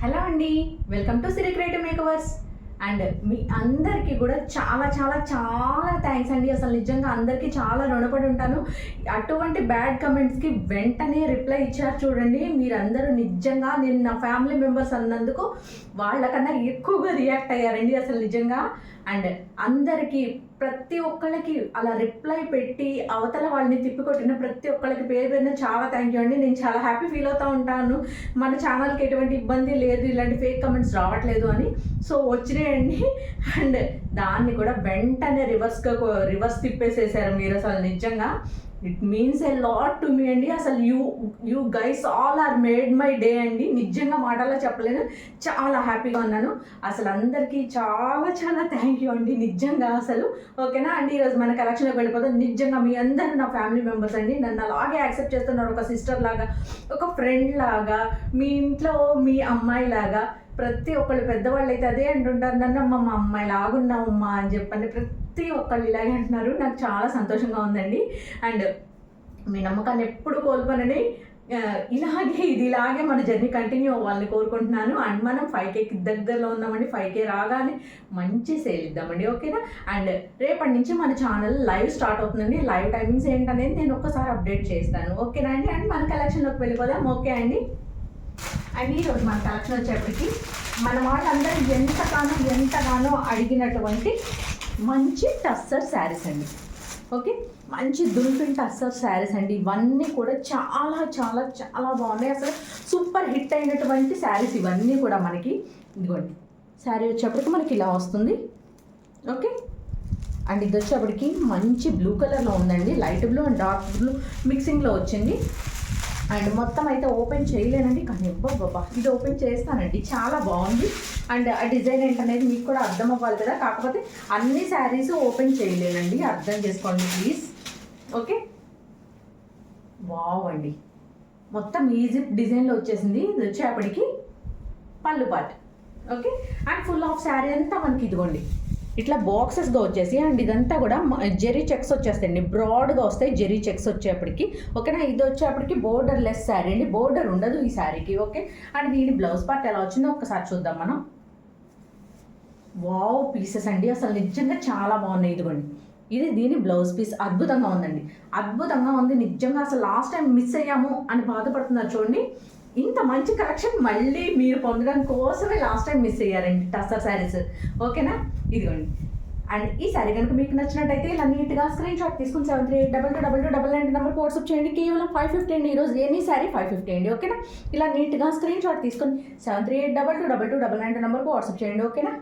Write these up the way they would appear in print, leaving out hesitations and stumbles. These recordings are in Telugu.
హలో అండి, welcome to Siri creative makeovers. And మీ అందరికీ కూడా చాలా చాలా చాలా థ్యాంక్స్ అండి. అసలు నిజంగా అందరికీ చాలా రుణపడి ఉంటాను. అటువంటి బ్యాడ్ కమెంట్స్కి వెంటనే రిప్లై ఇచ్చారు చూడండి. మీరందరూ నిజంగా నేను నా ఫ్యామిలీ మెంబర్స్ అన్నందుకు వాళ్ళకన్నా ఎక్కువగా రియాక్ట్ అయ్యారండి అసలు నిజంగా. అండ్ అందరికీ ప్రతి ఒక్కళ్ళకి అలా రిప్లై పెట్టి అవతల వాళ్ళని తిప్పికొట్టిన ప్రతి ఒక్కళ్ళకి పేరు పేరున చాలా థ్యాంక్ యూ అండి. నేను చాలా హ్యాపీ ఫీల్ అవుతూ ఉంటాను. మన ఛానల్కి ఎటువంటి ఇబ్బంది లేదు, ఇలాంటి ఫేక్ కమెంట్స్ రావట్లేదు అని. సో వచ్చినాయండి. అండ్ దాన్ని కూడా వెంటనే రివర్స్ తిప్పేసేసారు మీరు. అసలు నిజంగా it means a lot to me అండి. అసలు you guys all are made my day అండి. నిజంగా మాటల్లో చెప్పలేను, చాలా హ్యాపీగా ఉన్నాను. అసలు అందరికీ చాలా చాలా థ్యాంక్ యూ అండి నిజంగా అసలు. ఓకేనా అండి, ఈరోజు మన కలెక్షన్లోకి వెళ్ళిపోతాం. నిజంగా మీ అందరూ నా ఫ్యామిలీ మెంబర్స్ అండి. నన్ను అలాగే యాక్సెప్ట్ చేస్తున్నారు, ఒక సిస్టర్ లాగా, ఒక ఫ్రెండ్ లాగా, మీ ఇంట్లో మీ అమ్మాయి లాగా. ప్రతి ఒక్కళ్ళు పెద్దవాళ్ళు అయితే అదే అంటుంటారు, నన్ను అమ్మ మా అమ్మాయి లాగున్నావమ్మా అని చెప్పండి. ప్రతి ఒక్కళ్ళు ఇలాగే అంటున్నారు. నాకు చాలా సంతోషంగా ఉందండి. అండ్ మీ నమ్మకాన్ని ఎప్పుడు కోల్పోనని ఇలాగే మన జర్నీ కంటిన్యూ అవ్వాలని కోరుకుంటున్నాను. అండ్ మనం 5Kకి దగ్గరలో ఉన్నామండి. 5K రాగానే మంచి సేల్ ఇద్దామండి, ఓకేనా. అండ్ రేపటి నుంచి మన ఛానల్ లైవ్ స్టార్ట్ అవుతుందండి. లైవ్ టైమింగ్స్ ఏంటనేది నేను ఒక్కసారి అప్డేట్ చేస్తాను, ఓకేనా అండి. అండ్ మన కలెక్షన్లోకి వెళ్ళిపోదాం, ఓకే అండి. అండ్ ఈరోజు మన కలెక్షన్ వచ్చేప్పటికి మన వాళ్ళందరూ ఎంతగానో అడిగినటువంటి మంచి టస్సర్ శారీస్ అండి. ఓకే, మంచి దుల్ఫిన్ టస్సర్ శారీస్ అండి. ఇవన్నీ కూడా చాలా చాలా చాలా బాగున్నాయి. అసలు సూపర్ హిట్ అయినటువంటి శారీస్ ఇవన్నీ కూడా మనకి. ఇదిగోండి, శారీ వచ్చేప్పటికి మనకి ఇలా వస్తుంది, ఓకే. అండ్ ఇది వచ్చేప్పటికి మంచి బ్లూ కలర్లో ఉందండి. Light blue and dark blue మిక్సింగ్లో వచ్చింది. అండ్ మొత్తం అయితే ఓపెన్ చేయలేనండి, కానీ బాబా ఇది ఓపెన్ చేస్తానండి. చాలా బాగుంది. అండ్ ఆ డిజైన్ ఏంటనేది మీకు కూడా అర్థం అవ్వాలి కదా. కాకపోతే అన్ని శారీస్ ఓపెన్ చేయలేనండి, అర్థం చేసుకోండి ప్లీజ్, ఓకే. వావ్ అండి, మొత్తం ఈజిప్ట్ డిజైన్లో వచ్చేసింది. ఇది వచ్చేప్పటికి పళ్ళు part, okay. And full of sari అంతా మనకి ఇదిగోండి ఇట్లా బాక్సెస్గా వచ్చేసి. అండ్ ఇదంతా కూడా జెరీ చెక్స్ వచ్చేస్తాయండి, బ్రాడ్గా వస్తాయి జెరీ చెక్స్ వచ్చేప్పటికి, ఓకేనా. ఇది వచ్చేప్పటికి బోర్డర్ లెస్ శారీ అండి, బోర్డర్ ఉండదు ఈ శారీకి, ఓకే. అండ్ దీని బ్లౌజ్ పార్ట్ ఎలా వచ్చిందో ఒక్కసారి చూద్దాం మనం. వావ్ పీసెస్ అండి, అసలు నిజంగా చాలా బాగున్నాయి. ఇదిగోండి, ఇది దీని బ్లౌజ్ పీస్. అద్భుతంగా ఉందండి, అద్భుతంగా ఉంది నిజంగా. అసలు లాస్ట్ టైం మిస్ అయ్యాము అని బాధపడుతున్నారు చూడండి. ఇంత మంచి కలెక్షన్ మళ్ళీ మీరు పొందడం కోసమే లాస్ట్ టైం మిస్ అయ్యారండి టస్సర్ శారీస్, ఓకేనా. ఇదిగోండి. అండ్ ఈ శారీ కనుక మీకు నచ్చినట్టయితే ఇలా నీట్గా స్క్రీన్ షాట్ తీసుకుని 73822299 నెంబర్ వాట్సాప్ చేయండి. కేవలం 550 అండి. ఈరోజు ఎనీ శారీ 550 అండి, ఓకేనా. ఇలా నీట్గా స్క్రీన్ షాట్ తీసుకొని 73822299 నెంబర్కి వాట్సాప్ చేయండి, ఓకేనా.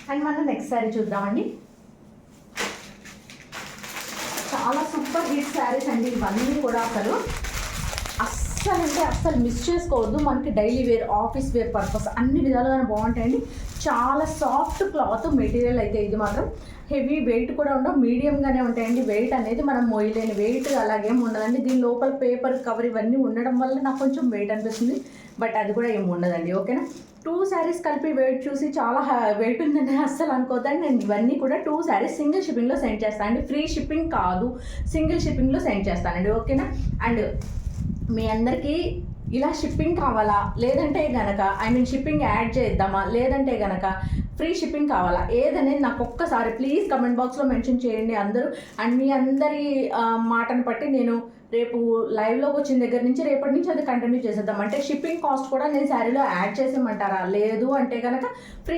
అండ్ మనం నెక్స్ట్ శారీ చూద్దామండి. చాలా సూపర్ హిట్ శారీస్ అండి ఇవన్నీ కూడా. అస్సలు మిస్ చేసుకోవద్దు. మనకి daily wear, office wear purpose అన్ని విధాలుగానే బాగుంటాయండి. చాలా సాఫ్ట్ క్లాత్ మెటీరియల్ అయితే ఇది మాత్రం. హెవీ వెయిట్ కూడా ఉండవు, మీడియంగానే ఉంటాయండి. వెయిట్ అనేది మనం మోయలేని వెయిట్ అలాగేం ఉండదండి. దీని లోపల పేపర్ కవర్ ఇవన్నీ ఉండడం వల్ల నాకు కొంచెం వెయిట్ అనిపిస్తుంది, బట్ అది కూడా ఏమి ఉండదండి, ఓకేనా. 2 శారీస్ కలిపి వెయిట్ చూసి చాలా వెయిట్ ఉందని అస్సలు అనుకోద్దండి. నేను ఇవన్నీ కూడా 2 శారీస్ సింగిల్ షిప్పింగ్లో సెండ్ చేస్తానండి. ఫ్రీ షిప్పింగ్ కాదు, సింగిల్ షిప్పింగ్లో సెండ్ చేస్తానండి, ఓకేనా. అండ్ మీ అందరికీ ఇలా షిప్పింగ్ కావాలా, లేదంటే గనక షిప్పింగ్ యాడ్ చేద్దామా, లేదంటే గనక ఫ్రీ షిప్పింగ్ కావాలా, ఏదనేది నాకు ఒక్కసారి ప్లీజ్ కమెంట్ బాక్స్లో మెన్షన్ చేయండి అందరూ. అండ్ మీ అందరి మాటను బట్టి నేను రేపు లైవ్లోకి వచ్చిన దగ్గర నుంచి రేపటి నుంచి అది కంటిన్యూ చేసేద్దాం. అంటే షిప్పింగ్ కాస్ట్ కూడా నేను శారీలో యాడ్ చేసేయమంటారా, లేదు అంటే కనుక ఫ్రీ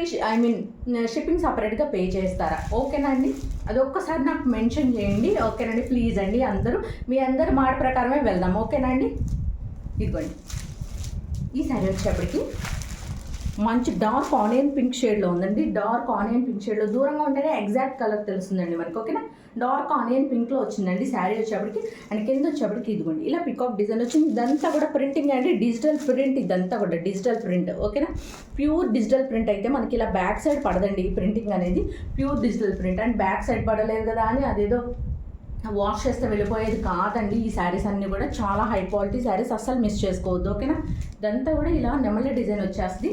షిప్పింగ్ సపరేట్గా పే చేస్తారా, ఓకేనా అండి. అది ఒక్కసారి నాకు మెన్షన్ చేయండి, ఓకేనండి ప్లీజ్ అండి. మీ అందరి మాట ప్రకారమే వెళ్దాం, ఓకేనా అండి. ఇదిగోండి, ఈ శారీ వచ్చేప్పటికి మంచి డార్క్ ఆనియన్ పింక్ షేడ్లో ఉందండి. డార్క్ ఆనియన్ పింక్ షేడ్లో దూరంగా ఉంటేనే ఎగ్జాక్ట్ కలర్ తెలుస్తుందండి మనకి, ఓకేనా. డార్క్ ఆనియన్ పింక్లో వచ్చిందండి శారీ వచ్చేప్పటికి. అండ్ కింద వచ్చేప్పటికి ఇదిగోండి ఇలా పికాక్ డిజైన్ వచ్చింది. ఇదంతా కూడా ప్రింటింగ్ అండి, డిజిటల్ ప్రింట్. ఇదంతా కూడా డిజిటల్ ప్రింట్, ఓకేనా. ప్యూర్ డిజిటల్ ప్రింట్ అయితే మనకి ఇలా బ్యాక్ సైడ్ పడదండి ఈ ప్రింటింగ్ అనేది. Pure digital print. And back side పడలేదు కదా అని అదేదో వాష్ చేస్తే వెళ్ళిపోయేది కాదండి. ఈ శారీస్ అన్నీ కూడా చాలా హై క్వాలిటీ శారీస్, అస్సలు మిస్ చేసుకోవద్దు, ఓకేనా. ఇదంతా కూడా ఇలా నెమలి డిజైన్ వచ్చేస్తుంది.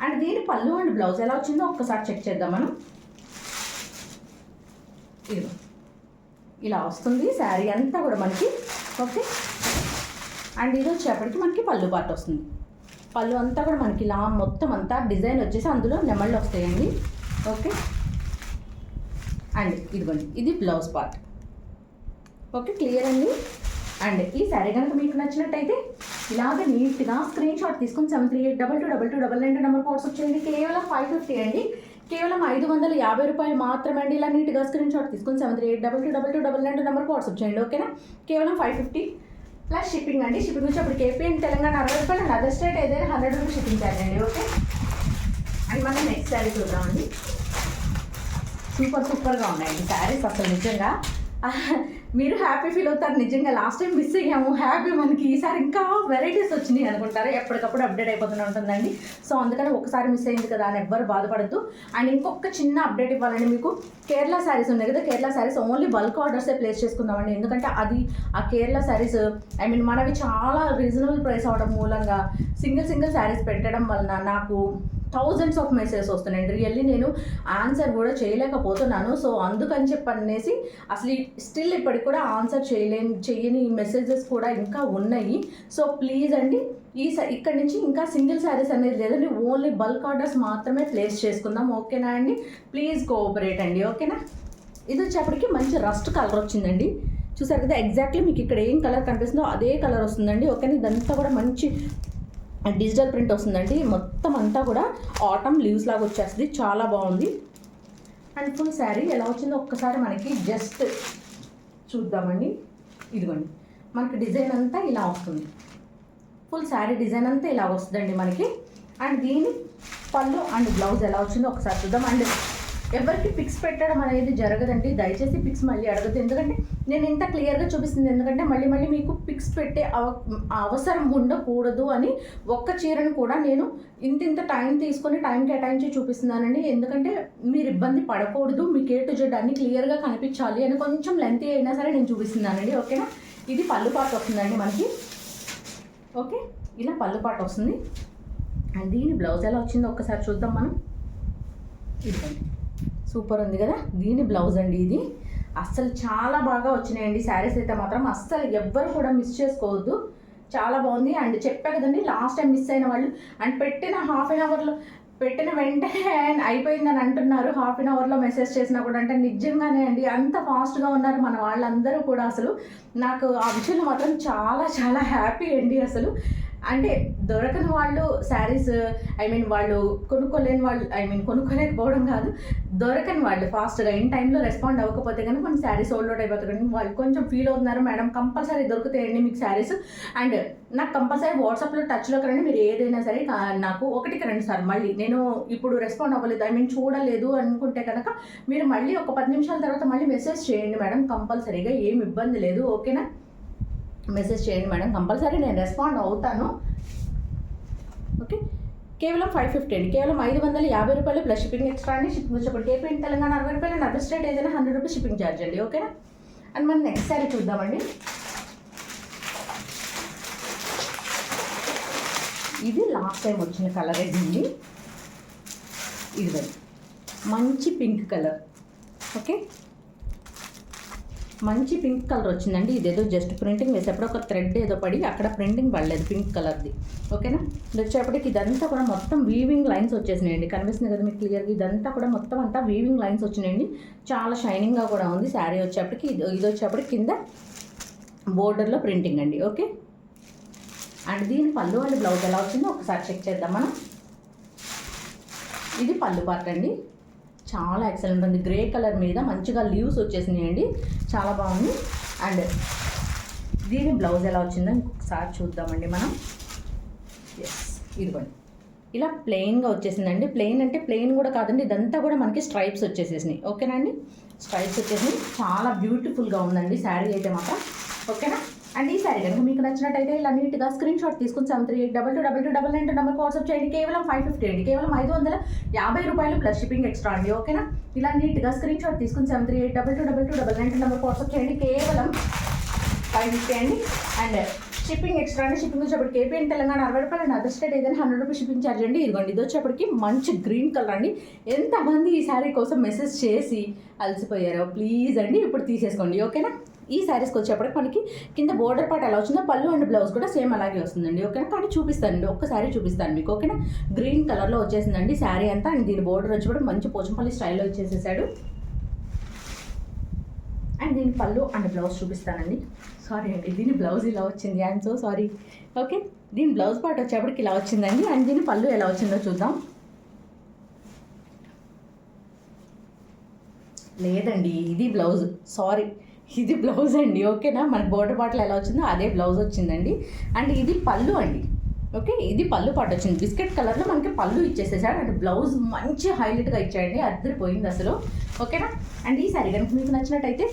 అండ్ దీని పళ్ళు అండ్ బ్లౌజ్ ఎలా వచ్చిందో ఒక్కసారి చెక్ చేద్దాం మనం. ఇది ఇలా వస్తుంది శారీ అంతా కూడా మనకి, ఓకే. అండ్ ఇది వచ్చేప్పటికి మనకి పళ్ళు పార్ట్ వస్తుంది. పళ్ళు అంతా కూడా మనకి ఇలా మొత్తం అంతా డిజైన్ వచ్చేసి అందులో నెమళ్ళు వస్తాయండి. ఓకే, అండ్ ఇదిగోండి ఇది బ్లౌజ్ పార్ట్. ఓకే, క్లియర్ అండి. అండ్ ఈ శారీ కనుక మీకు నచ్చినట్టయితే ఇలాగ నీట్గా స్క్రీన్ షాట్ తీసుకుని 73822299 నెంబర్ వాట్సాప్ చేయండి. కేవలం 550 అండి, కేవలం 550 రూపాయలు మాత్రమే అండి. ఇలా నీట్గా స్క్రీన్ షాట్ తీసుకుని 73822299 నెంబర్కి వాట్సాప్ చేయండి. ఓకేనా, కేవలం 550 ప్లస్ షిప్పింగ్ అండి. షిప్పింగ్ వచ్చి అప్పుడు ఏపీ అండ్ తెలంగాణ 60 రూపాయలు అండ్ అదర్ స్టేట్ ఏదైనా 100 రూపీస్ షిప్పింగ్ ఛార్జ్ అండి. ఓకే, అండ్ మనం నెక్స్ట్ శారీ చూద్దామండి. సూపర్గా ఉన్నాయండి శారీస్, అసలు నిజంగా మీరు హ్యాపీ ఫీల్ అవుతారు. నిజంగా లాస్ట్ టైం మిస్ అయ్యాము, హ్యాపీ మనకి ఈసారి ఇంకా వెరైటీస్ వచ్చినాయి అనుకుంటారు. ఎప్పటికప్పుడు అప్డేట్ అయిపోతూనే ఉంటుందండి. సో అందుకని ఒకసారి మిస్ అయింది కదా అని ఎవ్వరు బాధపడద్దు. అండ్ ఇంకొక చిన్న అప్డేట్ ఇవ్వాలండి మీకు. కేరళ శారీస్ ఉన్నాయి కదా, కేరళ శారీస్ ఓన్లీ బల్క్ ఆర్డర్సే ప్లేస్ చేసుకుందామండి. ఎందుకంటే అది ఆ కేరళ శారీస్ మనవి చాలా రీజనబుల్ ప్రైస్ అవడం మూలంగా సింగిల్ శారీస్ పెట్టడం వలన నాకు థౌజండ్స్ ఆఫ్ మెసేజెస్ వస్తున్నాయండి. రియల్లీ నేను ఆన్సర్ కూడా చేయలేకపోతున్నాను. సో అందుకని చెప్పనేసి అసలు స్టిల్ ఇప్పటికి కూడా ఆన్సర్ చేయని మెసేజెస్ కూడా ఇంకా ఉన్నాయి. సో ప్లీజ్ అండి, ఇక్కడ నుంచి ఇంకా సింగిల్ శారీస్ అనేది లేదండి, ఓన్లీ బల్క్ ఆర్డర్స్ మాత్రమే ప్లేస్ చేసుకుందాం. ఓకేనా అండి, ప్లీజ్ కోఆపరేట్ అండి. ఓకేనా, ఇది వచ్చేప్పటికి మంచి రస్ట్ కలర్ వచ్చిందండి. చూసారు కదా, ఎగ్జాక్ట్లీ మీకు ఇక్కడ ఏం కలర్ కనిపిస్తుందో అదే కలర్ వస్తుందండి. ఓకేనా, ఇదంతా కూడా మంచి డిజిటల్ ప్రింట్ వస్తుందండి. మొత్తం అంతా కూడా ఆటమ్ లీవ్స్ లాగా వచ్చేస్తుంది, చాలా బాగుంది. అండ్ ఫుల్ శారీ ఎలా వచ్చిందో ఒక్కసారి మనకి జస్ట్ చూద్దామండి. ఇదిగోండి మనకి డిజైన్ అంతా ఇలా వస్తుంది, ఫుల్ శారీ డిజైన్ అంతా ఇలా వస్తుందండి మనకి. అండ్ దీని పళ్ళు అండ్ బ్లౌజ్ ఎలా వచ్చిందో ఒకసారి చూద్దాం. అండ్ ఎవరికి పిక్స్ పెట్టడం అనేది జరగదండి, దయచేసి పిక్స్ మళ్ళీ అడగదు. ఎందుకంటే నేను ఇంత క్లియర్గా చూపిస్తుంది ఎందుకంటే మళ్ళీ మీకు పిక్స్ పెట్టే అవసరం ఉండకూడదు అని ఒక్క చీరను కూడా నేను ఇంత టైం తీసుకొని టైం కేటాయించి చూపిస్తున్నానండి. ఎందుకంటే మీరు ఇబ్బంది పడకూడదు, మీకు ఏ టు జెడ్ అన్ని క్లియర్గా కనిపించాలి అని కొంచెం లెంతీ అయినా సరే నేను చూపిస్తున్నానండి. ఓకేనా, ఇది పళ్ళు పాట వస్తుందండి మనకి. ఓకే, ఇలా పళ్ళు పాట వస్తుంది. అండ్ దీని బ్లౌజ్ ఎలా వచ్చిందో ఒక్కసారి చూద్దాం మనం. ఇదిగోండి సూపర్ ఉంది కదా, దీని బ్లౌజ్ అండి ఇది. అస్సలు చాలా బాగా వచ్చినాయండి శారీస్ అయితే మాత్రం అస్సలు ఎవ్వరు కూడా మిస్ చేసుకోవద్దు, చాలా బాగుంది. అండ్ చెప్పా కదండి లాస్ట్ టైం మిస్ అయిన వాళ్ళు అండ్ పెట్టిన హాఫ్ అన్ అవర్లో పెట్టిన వెంటనే అయిపోయిందని అంటున్నారు. హాఫ్ అన్ అవర్లో మెసేజ్ చేసినా కూడా అంటే నిజంగానే అండి అంత ఫాస్ట్గా ఉన్నారు మన వాళ్ళందరూ కూడా. అసలు నాకు ఆ విషయంలో మాత్రం చాలా హ్యాపీ అండి. అసలు అంటే దొరకని వాళ్ళు శారీస్ వాళ్ళు కొనుక్కోలేని వాళ్ళు కొనుక్కోలేకపోవడం కాదు, దొరకని వాళ్ళు ఫాస్ట్గా ఇన్ టైంలో రెస్పాండ్ అవ్వకపోతే కనుక మన శారీస్ సోల్డ్ అవుట్ అయిపోతుంది. కానీ వాళ్ళు కొంచెం ఫీల్ అవుతున్నారు, మేడం కంపల్సరీ దొరుకుతాయండి మీకు శారీస్. అండ్ నాకు కంపల్సరీ వాట్సాప్లో టచ్లోకి రండి, మీరు ఏదైనా సరే నాకు 1-2 సార్లు మళ్ళీ నేను ఇప్పుడు రెస్పాండ్ అవ్వలేదు చూడలేదు అనుకుంటే కనుక మీరు మళ్ళీ ఒక 10 నిమిషాల తర్వాత మళ్ళీ మెసేజ్ చేయండి మేడం, కంపల్సరీగా ఏం ఇబ్బంది లేదు. ఓకేనా, మెసేజ్ చేయండి మేడం, కంపల్సరీ నేను రెస్పాండ్ అవుతాను. ఓకే, కేవలం 550 అండి, కేవలం 550 రూపాయలు ప్లస్ షిప్పింగ్ ఎక్స్ట్రా అండి. షిప్పింగ్ వచ్చేప్పుడు ఏపీ తెలంగాణ 60 రూపాయలు అండ్ అదర్ స్టేట్ ఏదైనా 100 రూపీస్ షిప్పింగ్ ఛార్జ్ అండి. ఓకేనా, అండ్ మనం నెక్స్ట్ శారీ చూద్దామండి. ఇది లాస్ట్ టైం వచ్చిన కలర్ అండి, ఇది మంచి పింక్ కలర్. ఓకే, మంచి పింక్ కలర్ వచ్చిందండి. ఇదేదో జస్ట్ ప్రింటింగ్ వేసేప్పుడు ఒక థ్రెడ్ ఏదో పడి అక్కడ ప్రింటింగ్ పడలేదు పింక్ కలర్ది. ఓకేనా, వచ్చేప్పటికి ఇదంతా కూడా మొత్తం వీవింగ్ లైన్స్ వచ్చేసినాయండి. కనిపిస్తుంది కదా మీకు క్లియర్గా, ఇదంతా కూడా మొత్తం అంతా వీవింగ్ లైన్స్ వచ్చినాయండి. చాలా షైనింగ్గా కూడా ఉంది శారీ వచ్చేప్పటికి. ఇది వచ్చేప్పటికి కింద బోర్డర్లో ప్రింటింగ్ అండి. ఓకే, అండ్ దీని పళ్ళు అండ్ బ్లౌజ్ ఎలా వచ్చిందో ఒకసారి చెక్ చేద్దాం మనం. ఇది పళ్ళు పార్ట్ అండి, చాలా ఎక్సలెంట్ ఉంది. గ్రే కలర్ మీద మంచిగా లీవ్స్ వచ్చేసినాయండి, చాలా బాగుంది. అండ్ దీని బ్లౌజ్ ఎలా వచ్చిందో ఇంకొకసారి చూద్దామండి మనం. ఎస్, ఇదిగోండి ఇలా ప్లెయిన్గా వచ్చేసిందండి. ప్లెయిన్ అంటే ప్లెయిన్ కూడా కాదండి, ఇదంతా కూడా మనకి స్ట్రైప్స్ వచ్చేసేసినాయి. ఓకేనా అండి, స్ట్రైప్స్ వచ్చేసినాయి, చాలా బ్యూటిఫుల్గా ఉందండి శారీ అయితే మాత్రం. ఓకేనా, అండ్ ఈ శారీ కనుక మీకు నచ్చినట్టయితే ఇలా నీట్గా స్క్రీన్ షాట్ తీసుకుని 73822299 నెంబర్కి వాట్సాప్ చేయండి. కేవలం 550 అండి, కేవలం 550 రూపాయలు ప్లస్ షిప్పింగ్ ఎక్స్ట్రా అండి. ఓకేనా, ఇలా నీట్గా స్క్రీన్ షాట్ తీసుకుని 73822299 నెంబర్కి వాట్సాప్ చేయండి. కేవలం 550 అండి, అండ్ షిప్పింగ్ ఎక్స్ట్రా అండి. షిప్పింగ్ వచ్చేప్పటికి ఏపీ తెలంగాణ 60 రూపాయలు అండ్ అదర్ స్టేట్ ఏదైనా 100 రూపీస్ షిప్పింగ్ ఛార్జ్ అండి. ఇదిగోండి, ఇది వచ్చేప్పటికి మంచి గ్రీన్ కలర్ అండి. ఎంతమంది ఈ శారీ కోసం మెసేజ్ చేసి అలసిపోయారో ప్లీజ్ అండి ఇప్పుడు తీసేసుకోండి. ఓకేనా, ఈ శారీస్కి వచ్చేప్పటికి మనకి కింద బోర్డర్ పార్ట్ ఎలా వచ్చిందో పళ్ళు అండ్ బ్లౌజ్ కూడా సేమ్ అలాగే వస్తుందండి. ఓకేనా, కానీ చూపిస్తానండి, ఒక్కసారి చూపిస్తాను మీకు. ఓకేనా, గ్రీన్ కలర్లో వచ్చేసిందండి శారీ అంతా. అండ్ దీని బోర్డర్ వచ్చి కూడా మంచి పోచంపల్లి స్టైల్లో వచ్చేసేసాడు. అండ్ దీని పళ్ళు అండ్ బ్లౌజ్ చూపిస్తానండి. సారీ అండి, దీని బ్లౌజ్ ఇలా వచ్చింది, ఐఎమ్ సో సారీ. ఓకే, దీని బ్లౌజ్ పార్ట్ వచ్చేప్పటికి ఇలా వచ్చిందండి. అండ్ దీని పళ్ళు ఎలా వచ్చిందో చూద్దాం. లేదండి, ఇది బ్లౌజ్, సారీ, ఇది బ్లౌజ్ అండి. ఓకేనా, మనకి బోర్డర్ పార్ట్లో ఎలా వచ్చిందో అదే బ్లౌజ్ వచ్చిందండి. అండ్ ఇది పళ్ళు అండి. ఓకే, ఇది పళ్ళు పాటు వచ్చింది, బిస్కెట్ కలర్లో మనకి పళ్ళు ఇచ్చేసేసాడు. అండ్ బ్లౌజ్ మంచి హైలైట్గా ఇచ్చాడండి, అద్దరిపోయింది అసలు. ఓకేనా, అండ్ ఈ సారీ కనుక మీకు నచ్చినట్టయితే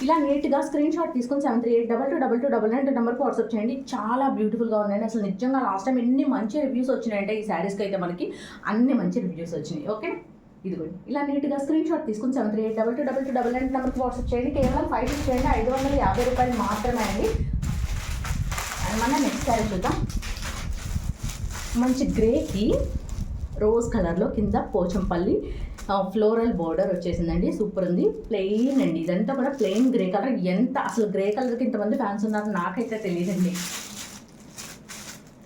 ఇలా నీట్గా స్క్రీన్ షాట్ తీసుకొని 7382222299 నెంబర్కి వాట్సాప్ చేయండి. చాలా బ్యూటిఫుల్గా ఉన్నాయండి అసలు. నిజంగా లాస్ట్ టైం ఎన్ని మంచి రివ్యూస్ వచ్చినాయంటే ఈ శారీస్కి అయితే మనకి అన్ని మంచి రివ్యూస్ వచ్చినాయి. ఓకేనా, ఇదిగోండి ఇలా నీట్గా స్క్రీన్ షాట్ తీసుకుని 7382222299 నెంబర్కి వాట్సాప్ చేయండి. కేవలం 5 చేయండి, 550 రూపాయలు మాత్రమే అండి. అండ్ మన నెక్స్ట్ శారీ చూద్దాం. మంచి గ్రేకి రోజ్ కలర్లో కింద పోచంపల్లి ఫ్లోరల్ బోర్డర్ వచ్చేసిందండి. సూపర్ ఉంది, ప్లెయిన్ అండి, ఇదంతా కూడా ప్లెయిన్ గ్రే కలర్. ఎంత అసలు గ్రే కలర్కి ఇంతమంది ఫ్యాన్స్ ఉన్నారు నాకైతే తెలియదండి.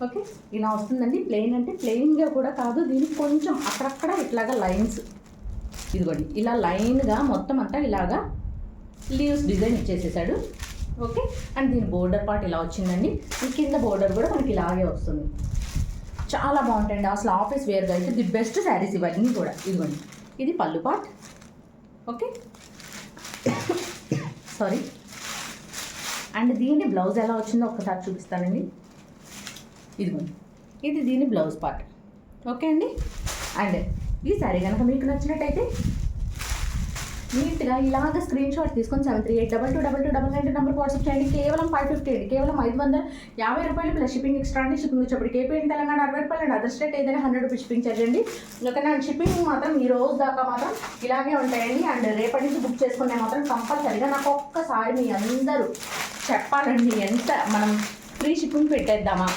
ఓకే, ఇలా వస్తుందండి. ప్లెయిన్ అంటే ప్లెయిన్గా కూడా కాదు, దీనికి కొంచెం అక్కడక్కడ ఇట్లాగా లైన్స్, ఇదిగోండి ఇలా లైన్గా మొత్తం అంతా ఇలాగా లీవ్స్ డిజైన్ ఇచ్చేసేసాడు. ఓకే, అండ్ దీని బోర్డర్ పార్ట్ ఇలా వచ్చిందండి. ఈ కింద బోర్డర్ కూడా మనకి ఇలాగే వస్తుంది. చాలా బాగుంటాయండి అసలు. ఆఫీస్ వేర్గా అయితే ది బెస్ట్ శారీస్ ఇవన్నీ కూడా. ఇదిగోండి ఇది పళ్ళు పార్ట్. Okay, sorry. అండ్ దీని బ్లౌజ్ ఎలా వచ్చిందో ఒక్కసారి చూపిస్తానండి. ఇదిగోండి ఇది దీని బ్లౌజ్ పార్ట్. ఓకే అండి, అండ్ ఈ శారీ కనుక మీకు నచ్చినట్టయితే నీట్గా ఇలాగ స్క్రీన్ షాట్ తీసుకొని 73822299 నెంబర్కి వాట్సాప్ చేయండి. కేవలం 550 అండి, కేవలం 550 రూపాయలు ప్లస్ షిప్పింగ్ ఎక్స్ట్రా అండి. షిప్పింగ్ వచ్చేప్పటికి ఏపీ తెలంగాణ 60 రూపాయలు అండి. అదర్ స్టేట్ ఏదైనా 100 రూపీస్ షిప్పింగ్ చార్జ్ అండి. ఓకేనా, షిప్పింగ్ మాత్రం ఈ రోజు దాకా మాత్రం ఇలాగే ఉంటాయండి. అండ్ రేపటి నుంచి బుక్ చేసుకునే మాత్రం కంపల్సరీగా నాకు ఒక్కసారి మీ అందరూ చెప్పాలండి, ఎంత మనం ఫ్రీ షిప్పింగ్ పెట్టేద్దామా.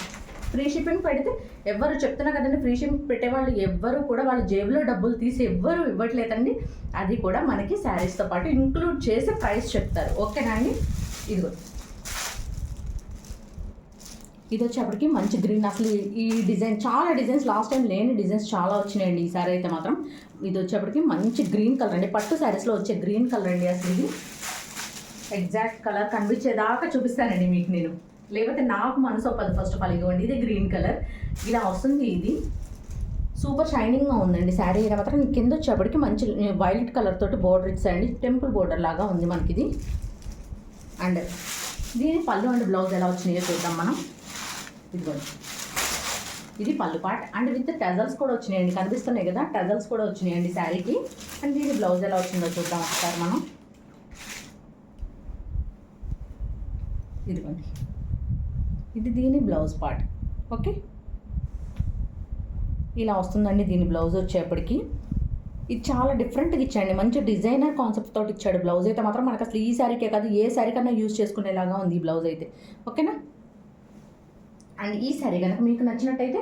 ఫ్రీ షిప్పింగ్ పెడితే ఎవ్వరు చెప్తున్నా కదండి, ఫ్రీ షిప్పింగ్ పెట్టేవాళ్ళు ఎవ్వరు కూడా వాళ్ళ జేబులో డబ్బులు తీసి ఎవ్వరు ఇవ్వట్లేదండి. అది కూడా మనకి శారీస్తో పాటు ఇంక్లూడ్ చేసి ప్రైస్ చెప్తారు. ఓకేనా అండి, ఇదిగో ఇది వచ్చేప్పటికి మంచి గ్రీన్. అసలు ఈ డిజైన్ చాలా డిజైన్స్ లాస్ట్ టైం లేని డిజైన్స్ చాలా వచ్చినాయండి. ఈ సారీ అయితే మాత్రం ఇది వచ్చేప్పటికి మంచి గ్రీన్ కలర్ అండి, పట్టు శారీస్లో వచ్చే గ్రీన్ కలర్ అండి. అసలు ఇది ఎగ్జాక్ట్ కలర్ కనిపించేదాకా చూపిస్తానండి మీకు నేను, లేకపోతే నాకు మనసు ఒప్పదు. ఫస్ట్ ఆఫ్ ఆల్ ఇదిగోండి ఇది గ్రీన్ కలర్ ఇలా వస్తుంది. ఇది సూపర్ షైనింగ్గా ఉందండి శారీ అయినా మాత్రం. కింద వచ్చేప్పటికి మంచి వైలెట్ కలర్ తోటి బోర్డర్ ఇచ్చాయండి, టెంపుల్ బోర్డర్ లాగా ఉంది మనకి ఇది. అండ్ దీని పళ్ళు అండ్ బ్లౌజ్ ఎలా వచ్చినాయో చూద్దాం మనం. ఇదిగోండి ఇది పళ్ళు పార్ట్ అండ్ విత్ టజల్స్ కూడా వచ్చినాయండి, కనిపిస్తున్నాయి కదా, టజల్స్ కూడా వచ్చినాయండి శారీకి. అండ్ దీని బ్లౌజ్ ఎలా వచ్చిందో చూద్దాం ఒకసారి మనం. ఇదిగోండి ఇది దీని బ్లౌజ్ పార్ట్. ఓకే, ఇలా వస్తుందండి దీని బ్లౌజ్ వచ్చేప్పటికి. ఇది చాలా డిఫరెంట్గా ఇచ్చాండి, మంచి డిజైనర్ కాన్సెప్ట్ తోటి ఇచ్చాడు బ్లౌజ్ అయితే మాత్రం. మనకు అసలు ఈ శారీకే కాదు ఏ శారీ కన్నా యూజ్ చేసుకునేలాగా ఉంది ఈ బ్లౌజ్ అయితే. ఓకేనా, అండ్ ఈ శారీ కనుక మీకు నచ్చినట్టయితే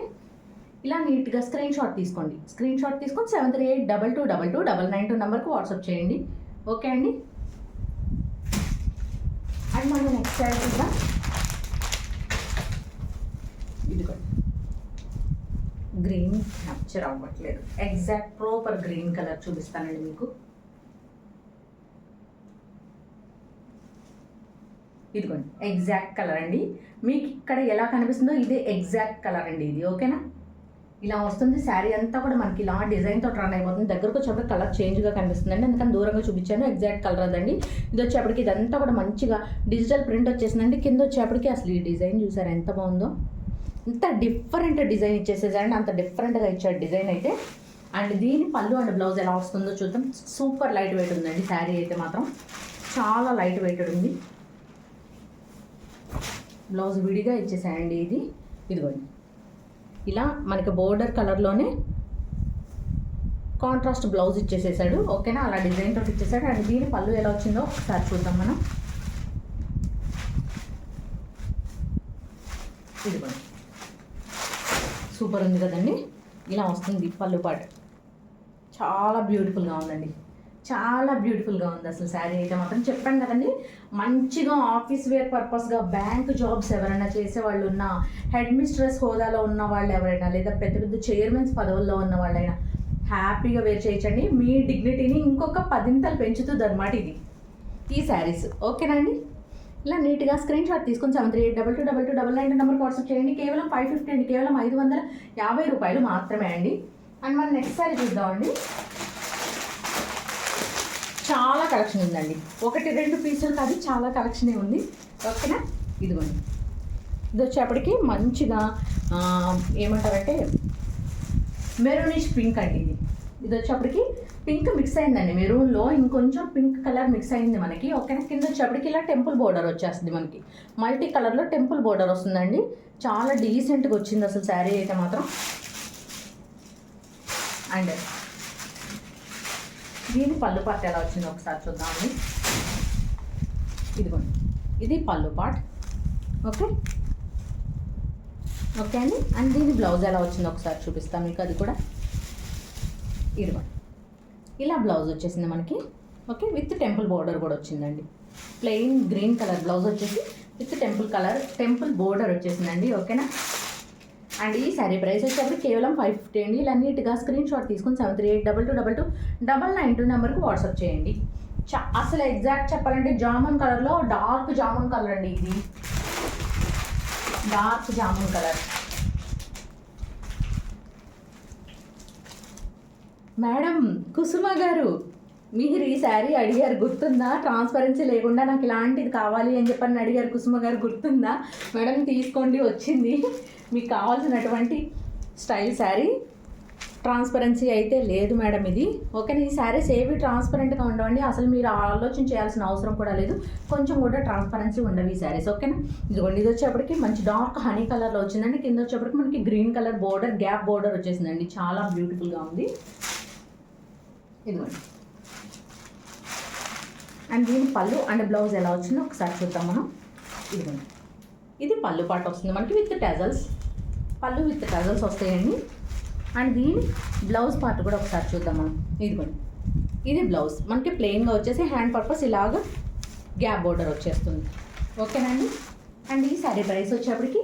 ఇలా నీట్గా స్క్రీన్ షాట్ తీసుకోండి. స్క్రీన్ షాట్ తీసుకొని 7382222299 నెంబర్కి వాట్సాప్ చేయండి. ఓకే అండి, అండ్ మనం నెక్స్ట్ శారీ కూడా ఇదిగోండి గ్రీన్ క్యాప్చర్ అవ్వట్లేదు, ఎగ్జాక్ట్ ప్రాపర్ గ్రీన్ కలర్ చూపిస్తానండి మీకు. ఇదిగోండి ఎగ్జాక్ట్ కలర్ అండి, మీకు ఇక్కడ ఎలా కనిపిస్తుందో ఇదే ఎగ్జాక్ట్ కలర్ అండి ఇది. ఓకేనా, ఇలా వస్తుంది శారీ అంతా కూడా మనకి ఇలా డిజైన్తో రన్ అయిపోతుంది. దగ్గరకు వచ్చేప్పటికి కలర్ చేంజ్గా కనిపిస్తుందండి, అందుకని దూరంగా చూపించాను. ఎగ్జాక్ట్ కలర్ అదండి. ఇది వచ్చేప్పటికి ఇదంతా కూడా మంచిగా డిజిటల్ ప్రింట్ వచ్చేసిందండి. కింద వచ్చేప్పటికి అసలు ఈ డిజైన్ చూసారు ఎంత బాగుందో, ఇంత డిఫరెంట్ డిజైన్ ఇచ్చేసేసారండి, అంత డిఫరెంట్గా ఇచ్చాడు డిజైన్ అయితే. అండ్ దీని పళ్ళు అండ్ బ్లౌజ్ ఎలా వస్తుందో చూద్దాం. సూపర్ లైట్ వెయిట్ ఉందండి శారీ అయితే మాత్రం, చాలా లైట్ వెయిటెడ్ ఉంది. బ్లౌజ్ విడిగా ఇచ్చేసాయండి ఇది. ఇదిగోండి ఇలా మనకి బోర్డర్ కలర్లోనే కాంట్రాస్ట్ బ్లౌజ్ ఇచ్చేసేసాడు. ఓకేనా, అలా డిజైన్ తోటి ఇచ్చేసాడు. అండ్ దీని పళ్ళు ఎలా వచ్చిందో ఒకసారి చూద్దాం మనం. ఇదిగోండి సూపర్ ఉంది కదండి, ఇలా వస్తుంది పళ్ళు పాటు. చాలా బ్యూటిఫుల్గా ఉందండి, చాలా బ్యూటిఫుల్గా ఉంది అసలు శారీ అయితే మాత్రం. చెప్పాను కదండి, మంచిగా ఆఫీస్ వేర్ పర్పస్గా బ్యాంక్ జాబ్స్ ఎవరైనా చేసేవాళ్ళు ఉన్న, హెడ్ మిస్ట్రెస్ హోదాలో ఉన్న వాళ్ళు ఎవరైనా, లేదా పెద్ద పెద్ద చైర్మన్స్ పదవుల్లో ఉన్న వాళ్ళైనా హ్యాపీగా వేర్ చేయొచ్చండి. మీ డిగ్నిటీని ఇంకొక 10 పెంచుతుంది అనమాట ఈ శారీస్. ఓకేనా అండి? ఇలా నీట్గా స్క్రీన్ షాట్ తీసుకొని 73822299 నెంబర్కి వాట్సాప్ చేయండి. కేవలం 550 అండి, కేవలం 550 రూపాయలు మాత్రమే అండి. అండ్ మన నెక్స్ట్ శారీ చూద్దామండి. చాలా కలెక్షన్ ఉందండి, 1-2 పీసులు కాదు, చాలా కలెక్షనే ఉంది. ఓకేనా? ఇదిగోండి, ఇది వచ్చేప్పటికి మంచిగా ఏమంటారంటే మెరూనిష్ పింక్ అండి. ఇది వచ్చేప్పటికి పింక్ మిక్స్ అయిందండి, మెరూన్లో ఇంకొంచెం పింక్ కలర్ మిక్స్ అయింది మనకి. ఓకేనా? కింద వచ్చేప్పటికి ఇలా టెంపుల్ బోర్డర్ వచ్చేస్తుంది మనకి, మల్టీ కలర్లో టెంపుల్ బోర్డర్ వస్తుందండి. చాలా డీసెంట్గా వచ్చింది అసలు శారీ అయితే మాత్రం. అండ్ దీని పళ్ళు పార్ట్ ఎలా వచ్చిందో ఒకసారి చూద్దామండి. ఇదిగోండి, ఇది పళ్ళు పార్ట్. ఓకే ఓకే అండి. అండ్ దీని బ్లౌజ్ ఎలా వచ్చిందో ఒకసారి చూపిస్తాం మీకు, అది కూడా. ఇదిగోండి, ఇలా బ్లౌజ్ వచ్చేసింది మనకి. ఓకే, విత్ టెంపుల్ బోర్డర్ కూడా వచ్చిందండి. ప్లెయిన్ గ్రీన్ కలర్ బ్లౌజ్ వచ్చేసి విత్ టెంపుల్ బోర్డర్ వచ్చేసిందండి. ఓకేనా? అండ్ ఈ శారీ ప్రైస్ వచ్చేప్పుడు కేవలం 550 అండి. ఇలా నీట్గా స్క్రీన్ షాట్ తీసుకుని 7382229992 నెంబర్కి వాట్సాప్ చేయండి. అసలు ఎగ్జాక్ట్ చెప్పాలంటే జామున్ కలర్లో డార్క్ జామున్ కలర్ అండి, ఇది డార్క్ జామున్ కలర్. మేడం కుసుమ గారు, మీరు ఈ శారీ అడిగారు గుర్తుందా? ట్రాన్స్పరెన్సీ లేకుండా నాకు ఇలాంటిది కావాలి అని చెప్పని అడిగారు కుసుమ గారు, గుర్తుందా? మేడం తీసుకోండి, వచ్చింది మీకు కావాల్సినటువంటి స్టైల్ శారీ. ట్రాన్స్పరెన్సీ అయితే లేదు మేడం ఇది. ఓకేనా? ఈ శారీస్ ఏవి ట్రాన్స్పరెంట్గా ఉండవండి, అసలు మీరు ఆలోచన చేయాల్సిన అవసరం కూడా లేదు, కొంచెం కూడా ట్రాన్స్పరెన్సీ ఉండవు ఈ శారీస్. ఓకేనా? ఇదిగోండి, ఇది వచ్చేప్పటికి మంచి డార్క్ హనీ కలర్లో వచ్చిందండి. కింద వచ్చేప్పటికి మనకి green colour border, gap border వచ్చేసిందండి. చాలా బ్యూటిఫుల్గా ఉంది. ఇదిగోండి, అండ్ దీని పళ్ళు అండ్ బ్లౌజ్ ఎలా వచ్చిందో ఒకసారి చూద్దాం మనం. ఇదిగోండి, ఇది పళ్ళు పాటు వస్తుంది మనకి విత్ టజల్స్, పళ్ళు విత్ టజల్స్ వస్తాయండి. అండ్ దీని బ్లౌజ్ పార్ట్ కూడా ఒకసారి చూద్దాం మనం. ఇదిగోండి, ఇది బ్లౌజ్ మనకి ప్లెయిన్గా వచ్చేసి హ్యాండ్ పర్పస్ ఇలాగ గ్యాప్ బోర్డర్ వచ్చేస్తుంది. ఓకేనండి? అండ్ ఈ శారీ ప్రైస్ వచ్చేప్పటికి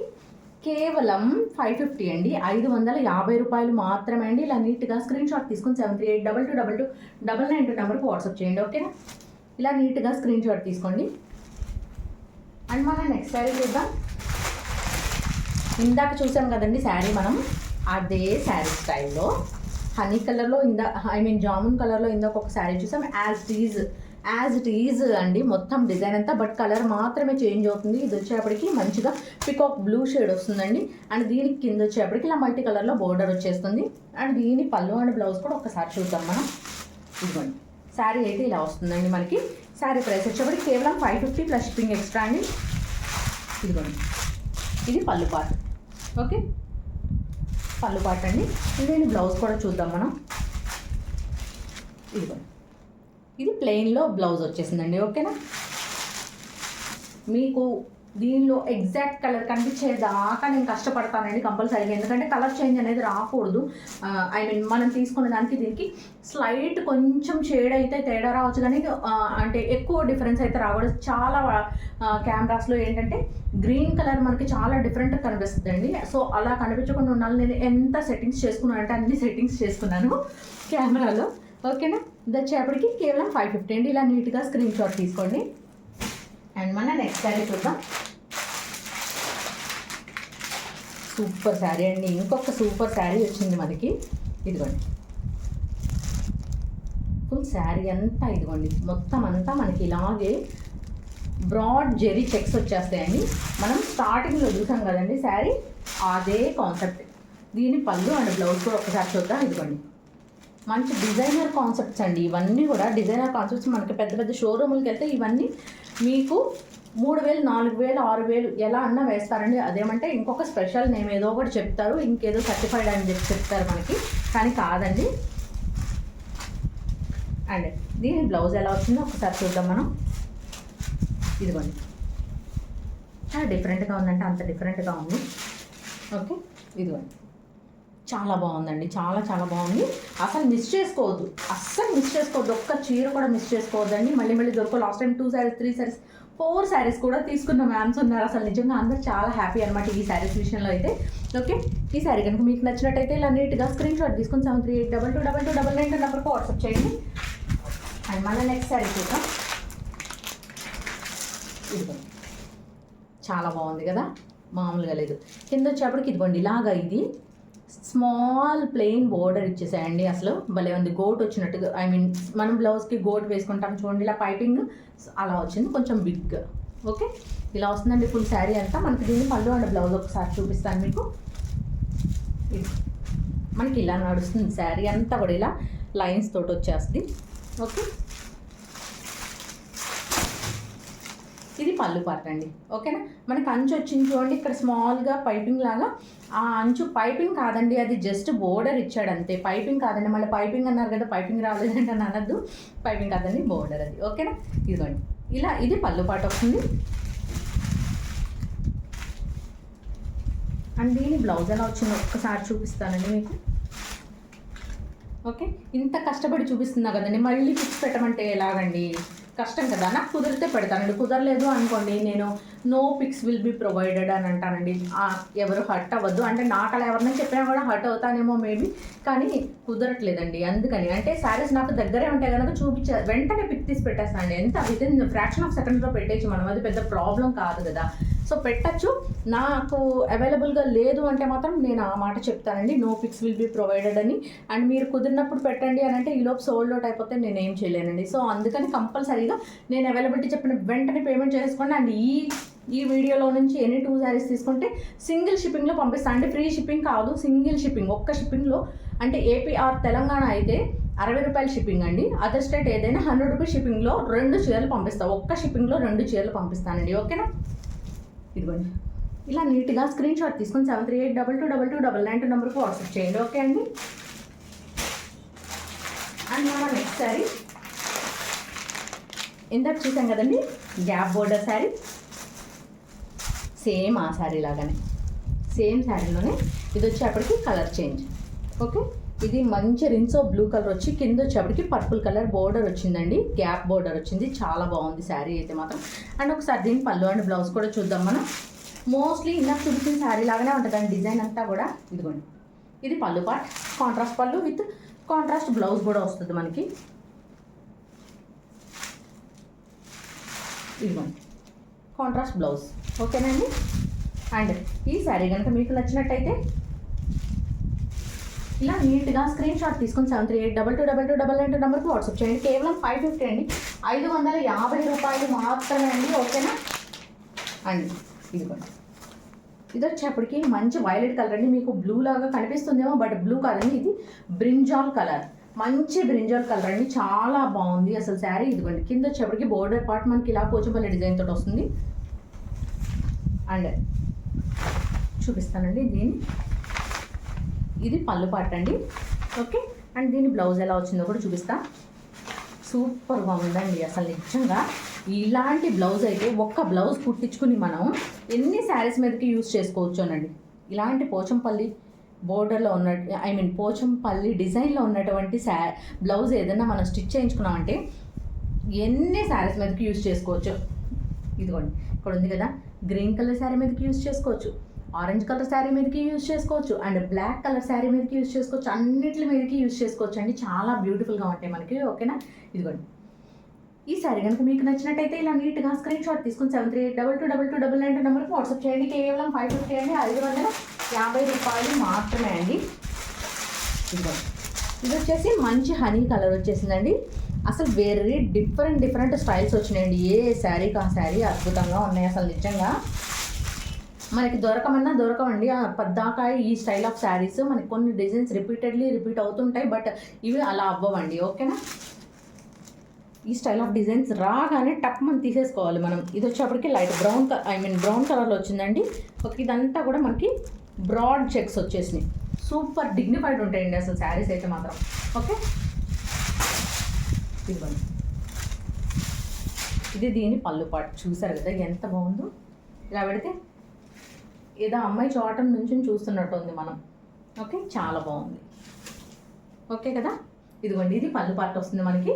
కేవలం 550 అండి, 550 రూపాయలు మాత్రమే అండి. ఇలా నీట్గా స్క్రీన్ షాట్ తీసుకుని 7382229992 నెంబర్కి వాట్సాప్ చేయండి. ఓకేనా? ఇలా నీట్గా స్క్రీన్ షాట్ తీసుకోండి. అండ్ మనం నెక్స్ట్ శారీ చూద్దాం. ఇందాక చూసాం కదండి శారీ, మనం అదే శారీ స్టైల్లో హనీ కలర్లో జామున్ కలర్లో ఇందాక ఒక శారీ చూసాం. యాజ్ ఇట్ ఈజ్ అండి మొత్తం డిజైన్ అంతా, బట్ కలర్ మాత్రమే చేంజ్ అవుతుంది. ఇది వచ్చేప్పటికి మంచిగా పికాక్ బ్లూ షేడ్ వస్తుందండి. అండ్ దీనికి కింద వచ్చేప్పటికి ఇలా మల్టీ కలర్లో బోర్డర్ వచ్చేస్తుంది. అండ్ దీని పళ్ళు అండ్ బ్లౌజ్ కూడా ఒకసారి చూద్దాం మనం. ఇదిగోండి, శారీ అయితే ఇలా వస్తుందండి మనకి. శారీ ప్రైస్ వచ్చేప్పటికి కేవలం 550 ప్లస్ షిప్పింగ్ ఎక్స్ట్రా అండి. ఇదిగోండి, ఇది పళ్ళు పార్ట్. ఓకే, పళ్ళు పార్ట్ అండి. దీని బ్లౌజ్ కూడా చూద్దాం మనం. ఇదిగోండి, ఇది ప్లెయిన్లో బ్లౌజ్ వచ్చేసిందండి. ఓకేనా? మీకు దీనిలో ఎగ్జాక్ట్ కలర్ కనిపించేదాకా నేను కష్టపడతానండి కంపల్సరీగా, ఎందుకంటే కలర్ చేంజ్ అనేది రాకూడదు. మనం తీసుకున్న దానికి దీనికి స్లైట్ కొంచెం షేడ్ అయితే తేడా రావచ్చు, కానీ అంటే ఎక్కువ డిఫరెన్స్ అయితే రాకూడదు. చాలా కెమెరాస్లో ఏంటంటే గ్రీన్ కలర్ మనకి చాలా డిఫరెంట్గా కనిపిస్తుందండి. సో అలా కనిపించకుండా ఉండాలి. నేను ఎంత సెట్టింగ్స్ చేసుకున్నాను అంటే అన్ని సెట్టింగ్స్ చేసుకున్నాను కెమెరాలో. ఓకేనా? ఇది వచ్చేప్పటికి కేవలం 550 అండి. ఇలా నీట్గా స్క్రీన్ షాట్ తీసుకోండి. అండ్ మన నెక్స్ట్ శారీ చూద్దాం. సూపర్ శారీ అండి, ఇంకొక సూపర్ శారీ వచ్చింది మనకి. ఇదిగోండి, ఫుల్ శారీ అంతా ఇదిగోండి, మొత్తం అంతా మనకి ఇలాగే బ్రాడ్ జెరీ చెక్స్ వచ్చేస్తాయండి. మనం స్టార్టింగ్లో చూసాం కదండి శారీ, అదే కాన్సెప్ట్. దీని పళ్ళు అండ్ బ్లౌజ్ కూడా ఒకసారి చూద్దాం. ఇదిగోండి, మంచి డిజైనర్ కాన్సెప్ట్స్ అండి, ఇవన్నీ కూడా డిజైనర్ కాన్సెప్ట్స్. మనకి పెద్ద పెద్ద షోరూములకి వెళ్తే ఇవన్నీ మీకు 3000, 4000, 6000 ఎలా అన్నా వేస్తారండి. అదేమంటే ఇంకొక స్పెషల్ నేమ్ ఏదో ఒకటి చెప్తారు, ఇంకేదో సర్టిఫైడ్ అని చెప్పి చెప్తారు మనకి, కానీ కాదండి. అండ్ దీని బ్లౌజ్ ఎలా వచ్చిందో ఒకసారి చూద్దాం మనం. ఇదిగోండి, చాలా డిఫరెంట్గా ఉందంటే అంత డిఫరెంట్గా ఉంది. ఓకే, ఇదిగోండి, చాలా బాగుందండి, చాలా చాలా బాగుంది. అసలు మిస్ చేసుకోవద్దు, అస్సలు మిస్ చేసుకోవద్దు, ఒక్క చీర కూడా మిస్ చేసుకోవద్దండి. మళ్ళీ మళ్ళీ దొరకవు. లాస్ట్ టైం 2 శారీస్ 3 శారీస్ 4 శారీస్ కూడా తీసుకున్న మ్యామ్స్ ఉన్నారు. అసలు నిజంగా అందరూ చాలా హ్యాపీ అనమాట ఈ శారీస్ విషయంలో అయితే. ఓకే, ఈ శారీ కనుక మీకు నచ్చినట్టయితే ఇలా నీట్గా స్క్రీన్ షాట్ తీసుకొని 73822299 నెంబర్కి వాట్సాప్ చేయండి. అండ్ మన నెక్స్ట్ శారీ చూద్దాం. ఇదిగోండి, చాలా బాగుంది కదా, మామూలుగా లేదు. కింద వచ్చేప్పటికి ఇదిగోండి ఇలాగా ఇది స్మాల్ ప్లెయిన్ బోర్డర్ ఇచ్చేసాయండి. అసలు భలే ఉంది, గోట్ వచ్చినట్టుగా. ఐ మీన్ మనం బ్లౌజ్కి గోట్ వేసుకుంటాం చూడండి, ఇలా పైపింగ్ అలా వచ్చింది, కొంచెం బిగ్. ఓకే, ఇలా వస్తుందండి ఫుల్ శారీ అంతా. మనకి దీన్ని పళ్ళు అండ్ బ్లౌజ్ ఒకసారి చూపిస్తాను మీకు. మనకి ఇలా నడుస్తుంది శారీ అంతా కూడా, ఇలా లైన్స్ తోటి వచ్చేస్తుంది. ఓకే, ఇది పళ్ళు పార్ట్ అండి. ఓకేనా, మనకి అంచు వచ్చింది చూడండి ఇక్కడ స్మాల్గా పైపింగ్ లాగా. ఆ అంచు పైపింగ్ కాదండి, అది జస్ట్ బోర్డర్ ఇచ్చాడు అంతే, పైపింగ్ కాదండి. మళ్ళీ పైపింగ్ అన్నారు కదా, పైపింగ్ రాలేదంటే అని అనద్దు, పైపింగ్ కాదండి, బోర్డర్ అది. ఓకేనా, ఇదిగోండి ఇలా ఇది పళ్ళు పాట వస్తుంది. అండ్ దీని బ్లౌజ్ ఎలా వచ్చిందో ఒక్కసారి చూపిస్తానండి మీకు. ఓకే, ఇంత కష్టపడి చూపిస్తున్నా కదండి, మళ్ళీ పిక్స్ పెట్టమంటే ఎలాగండి, కష్టం కదా. నాకు కుదిరితే పెడతానండి, కుదరలేదు అనుకోండి నేను no pics will be provided అని అంటానండి. ఎవరు హర్ట్ అవ్వద్దు, అంటే నాకు అలా ఎవరైనా చెప్పినా కూడా హర్ట్ అవుతానేమో మేబీ, కానీ కుదరట్లేదండి. అందుకని అంటే శారీస్ నాకు దగ్గరే ఉంటాయి కనుక వెంటనే పిక్ తీసి పెట్టేస్తానండి. ఎంత విత్ ఇన్ ఫ్రాక్షన్ ఆఫ్ సెకండ్స్లో పెట్టేసి మనం, అది పెద్ద ప్రాబ్లం కాదు కదా. సో పెట్టచ్చు. నాకు అవైలబుల్గా లేదు అంటే మాత్రం నేను ఆ మాట చెప్తానండి, no pics will be provided అని. అండ్ మీరు కుదిరినప్పుడు పెట్టండి అని అంటే ఈలోపు సోల్డ్ అవుట్ అయిపోతే నేనేం చేయలేనండి. సో అందుకని కంపల్సరీగా నేను అవైలబిలిటీ చెప్పిన వెంటనే పేమెంట్ చేసుకోండి. అండ్ ఈ వీడియోలో నుంచి ఎనీ 2 శారీస్ తీసుకుంటే సింగిల్ షిప్పింగ్లో పంపిస్తాను అండి. ఫ్రీ షిప్పింగ్ కాదు, సింగిల్ షిప్పింగ్. ఒక్క షిప్పింగ్లో అంటే ఏపీ ఆర్ తెలంగాణ అయితే 60 రూపాయలు షిప్పింగ్ అండి. అదర్ స్టేట్ ఏదైనా 100 రూపీస్ షిప్పింగ్లో 2 చీరలు పంపిస్తాను. ఒక్క షిప్పింగ్లో 2 చీరలు పంపిస్తానండి. ఓకేనా, ఇదిగోండి ఇలా నీట్గా స్క్రీన్ షాట్ తీసుకొని 73822299 నెంబర్కి వాట్సాప్ చేయండి. ఓకే అండి. అండ్ మన నెక్స్ట్ శారీ ఇందాక చూసాం కదండి, గ్యాప్ బోర్డర్ శారీ. సేమ్ ఆ శారీ లాగానే, సేమ్ శారీలోనే ఇది వచ్చేప్పటికి కలర్ చేంజ్. ఓకే, ఇది మంచి రిన్సో బ్లూ కలర్ వచ్చి కింద వచ్చేప్పటికి పర్పుల్ కలర్ బోర్డర్ వచ్చిందండి, గ్యాప్ బోర్డర్ వచ్చింది. చాలా బాగుంది శారీ అయితే మాత్రం. అండ్ ఒకసారి దీని పళ్ళు అండ్ బ్లౌజ్ కూడా చూద్దాం మనం. మోస్ట్లీ ఇందాక చూపించిన శారీ లాగానే ఉంటుందండి డిజైన్ అంతా కూడా. ఇదిగోండి ఇది పళ్ళు పార్ట్, కాంట్రాస్ట్ పళ్ళు విత్ కాంట్రాస్ట్ బ్లౌజ్ కూడా వస్తుంది మనకి. ఇదిగోండి కాంట్రాస్ట్ బ్లౌజ్. ఓకేనండి. అండ్ ఈ శారీ కనుక మీకు నచ్చినట్టయితే ఇలా నీట్గా స్క్రీన్ షాట్ తీసుకొని 73822299 నెంబర్కి వాట్సాప్ చేయండి. కేవలం 550 అండి, 550 రూపాయలు మాత్రమే అండి. ఓకేనా. అండ్ ఇదిగోండి ఇది వచ్చేప్పటికి మంచి వైలెట్ కలర్ అండి. మీకు బ్లూ లాగా కనిపిస్తుందేమో, బట్ బ్లూ కాదండి, ఇది బ్రింజాల్ కలర్, మంచి బ్రింజాల్ కలర్ అండి. చాలా బాగుంది అసలు శారీ. ఇదిగోండి కింద వచ్చేప్పటికి బోర్డర్ పార్ట్ మనకి ఇలా పోచంపల్లి డిజైన్ తోటి వస్తుంది. అండ్ చూపిస్తానండి దీన్ని, ఇది పళ్ళు పార్ట్ అండి. ఓకే, అండ్ దీని బ్లౌజ్ ఎలా వచ్చిందో కూడా చూపిస్తా. సూపర్గా ఉందండి అసలు నిజంగా. ఇలాంటి బ్లౌజ్ అయితే ఒక్క బ్లౌజ్ కుట్టించుకుని మనం ఎన్ని శారీస్ మీదకి యూజ్ చేసుకోవచ్చు అనండి. ఇలాంటి పోచంపల్లి బోర్డర్లో ఉన్న పోచంపల్లి డిజైన్లో ఉన్నటువంటి బ్లౌజ్ ఏదైనా మనం స్టిచ్ చేయించుకున్నామంటే ఎన్ని శారీస్ మీదకి యూజ్ చేసుకోవచ్చు. ఇదిగోండి ఇక్కడ ఉంది కదా, గ్రీన్ కలర్ శారీ మీదకి యూజ్ చేసుకోవచ్చు, ఆరెంజ్ కలర్ శారీ మీదకి యూజ్ చేసుకోవచ్చు, అండ్ బ్లాక్ కలర్ శారీ మీదకి యూజ్ చేసుకోవచ్చు, అన్నిటి మీదకి యూజ్ చేసుకోవచ్చు అండి. చాలా బ్యూటిఫుల్గా ఉంటాయి మనకి. ఓకేనా. ఇదిగోండి ఈ శారీ కనుక మీకు నచ్చినట్టయితే ఇలా నీట్గా స్క్రీన్ షాట్ తీసుకుని 73822299 నెంబర్కి వాట్సాప్ చేయండి. కేవలం 550 అండి, 550 రూపాయలు మాత్రమే అండి. ఇదిగోండి ఇది వచ్చేసి మంచి హనీ కలర్ వచ్చేసిందండి. అసలు వెరీ డిఫరెంట్ స్టైల్స్ వచ్చినాయండి. ఏ శారీకి ఆ శారీ అద్భుతంగా ఉన్నాయి అసలు నిజంగా. మనకి దొరకవండి పద్దాకా ఈ స్టైల్ ఆఫ్ శారీస్. మనకి కొన్ని డిజైన్స్ రిపీట్ అవుతుంటాయి, బట్ ఇవి అలా అవ్వవండి. ఓకేనా. ఈ స్టైల్ ఆఫ్ డిజైన్స్ రాగానే టప్ మనం తీసేసుకోవాలి మనం. ఇది వచ్చేప్పటికి లైట్ బ్రౌన్ కలర్లో వచ్చిందండి. ఓకే, ఇదంతా కూడా మనకి బ్రాడ్ చెక్స్ వచ్చేసినాయి. సూపర్ డిగ్నిఫైడ్ ఉంటాయండి అసలు శారీస్ అయితే మాత్రం. ఓకే, ఇదిగోండి ఇది దీని పళ్ళు పాటు చూసారు కదా ఎంత బాగుందో. ఇలా పెడితే ఏదో అమ్మాయి చోటం నుంచి చూస్తున్నట్టు ఉంది మనం. ఓకే, చాలా బాగుంది. ఓకే కదా, ఇదిగోండి ఇది పళ్ళు పార్ట్ వస్తుంది మనకి.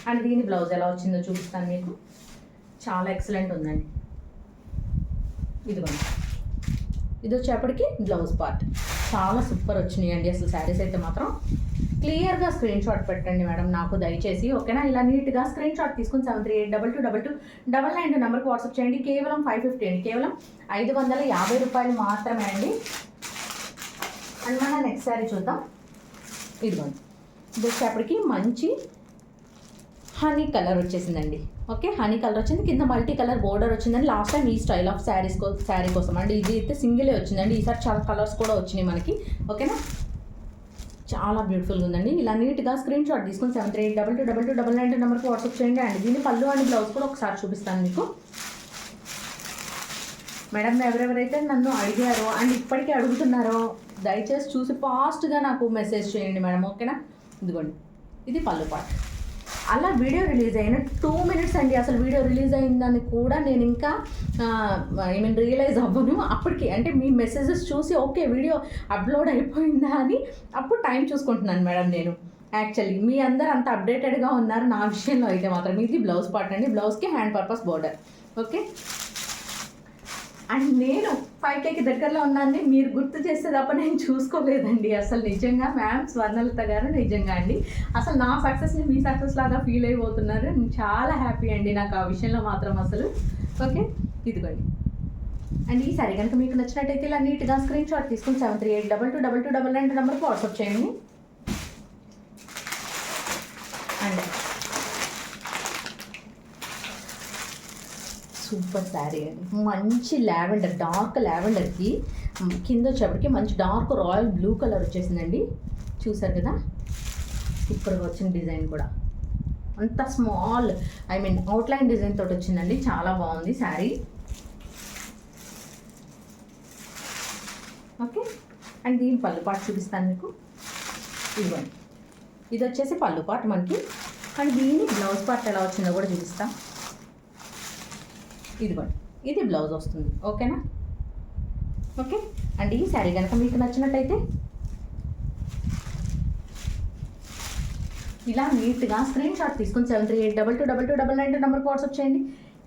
అండ్ దీని బ్లౌజ్ ఎలా వచ్చిందో చూపిస్తాను మీకు. చాలా ఎక్సలెంట్ ఉందండి. ఇదిగోండి, ఇది వచ్చేప్పటికి బ్లౌజ్ పార్ట్. చాలా సూపర్ వచ్చినాయి అండి అసలు శారీస్ అయితే మాత్రం. క్లియర్గా స్క్రీన్ షాట్ పెట్టండి మేడం నాకు దయచేసి, ఓకేనా. ఇలా నీట్గా స్క్రీన్ షాట్ తీసుకుని 73822299 నెంబర్కి వాట్సాప్ చేయండి. కేవలం 550 అండి, కేవలం 550 రూపాయలు మాత్రమే అండి. అండ్ మన నెక్స్ట్ శారీ చూద్దాం. ఇదిగోండి, ఇది వచ్చేప్పటికి మంచి హనీ కలర్ వచ్చేసిందండి. ఓకే, హనీ కలర్ వచ్చింది, కింద మల్టీ కలర్ బోర్డర్ వచ్చిందండి. లాస్ట్ టైం ఈ స్టైల్ ఆఫ్ శారీ కోసం అండి. ఇది అయితే సింగిలే వచ్చిందండి, ఈసారి చాలా కలర్స్ కూడా వచ్చినాయి మనకి. ఓకేనా, చాలా బ్యూటిఫుల్గా ఉందండి. ఇలా నీట్గా స్క్రీన్ షాట్ తీసుకుని 73822299 నెంబర్కి వాట్సాప్ చేయండి. అండ్ దీని పళ్ళు అండ్ బ్లౌజ్ కూడా ఒకసారి చూపిస్తాను మీకు. మేడం ఎవరెవరైతే నన్ను అడిగారో అండ్ ఇప్పటికీ అడుగుతున్నారో దయచేసి చూసి ఫాస్ట్గా నాకు మెసేజ్ చేయండి మేడం, ఓకేనా. ఇదిగోండి, ఇది పళ్ళు పార్ట్. అలా వీడియో రిలీజ్ అయిన 2 minutes అండి. అసలు వీడియో రిలీజ్ అయిందని కూడా నేను ఇంకా రియలైజ్ అవ్వను అప్పటికి. అంటే మీ మెసేజెస్ చూసి ఓకే వీడియో అప్లోడ్ అయిపోయిందా అని అప్పుడు టైం చూసుకుంటున్నాను మేడం నేను. యాక్చువల్లీ మీ అందరు అంత అప్డేటెడ్గా ఉన్నారు నా విషయంలో అయితే మాత్రం. ఇది బ్లౌజ్ పార్ట్ అండి, బ్లౌజ్కి hand purpose border. Okay, and నేను 5Kకి దగ్గరలో ఉన్నాను, మీరు గుర్తు చేస్తే తప్ప నేను చూసుకోలేదండి అసలు. నిజంగా మ్యామ్ స్వర్ణలత గారు నిజంగా అండి అసలు నా సక్సెస్ని మీ సక్సెస్ లాగా ఫీల్ అయిపోతున్నారు. నేను చాలా హ్యాపీ అండి నాకు ఆ విషయంలో మాత్రం అసలు. ఓకే, ఇదిగోండి. అండ్ ఈ సారీ కనుక మీకు నచ్చినట్టయితే ఇలా నీట్గా స్క్రీన్ షాట్ తీసుకుని 73822299 నెంబర్కి వాట్సాప్ చేయండి. అండ్ సూపర్ శారీ అండి, మంచి లావెండర్, డార్క్ లావెండర్కి కింద వచ్చేప్పటికి మంచి డార్క్ రాయల్ బ్లూ కలర్ వచ్చేసిందండి. చూసారు కదా, సూపర్గా వచ్చిన డిజైన్ కూడా అంత స్మాల్ అవుట్లైన్ డిజైన్ తోటి వచ్చిందండి. చాలా బాగుంది శారీ. ఓకే, అండ్ దీని పళ్ళు పాటు చూపిస్తాను మీకు. ఇదిగోండి, ఇది వచ్చేసి పళ్ళు పాటు మనకి. అండ్ దీని బ్లౌజ్ పార్ట్ ఎలా వచ్చిందో కూడా చూపిస్తాను. ఇదిగోండి, ఇది బ్లౌజ్ వస్తుంది, ఓకేనా. ఓకే, అండ్ ఈ శారీ కనుక మీకు నచ్చినట్టయితే ఇలా నీట్గా స్క్రీన్ షాట్ తీసుకుని 73822299 నెంబర్కి వాట్సాప్ చేయండి.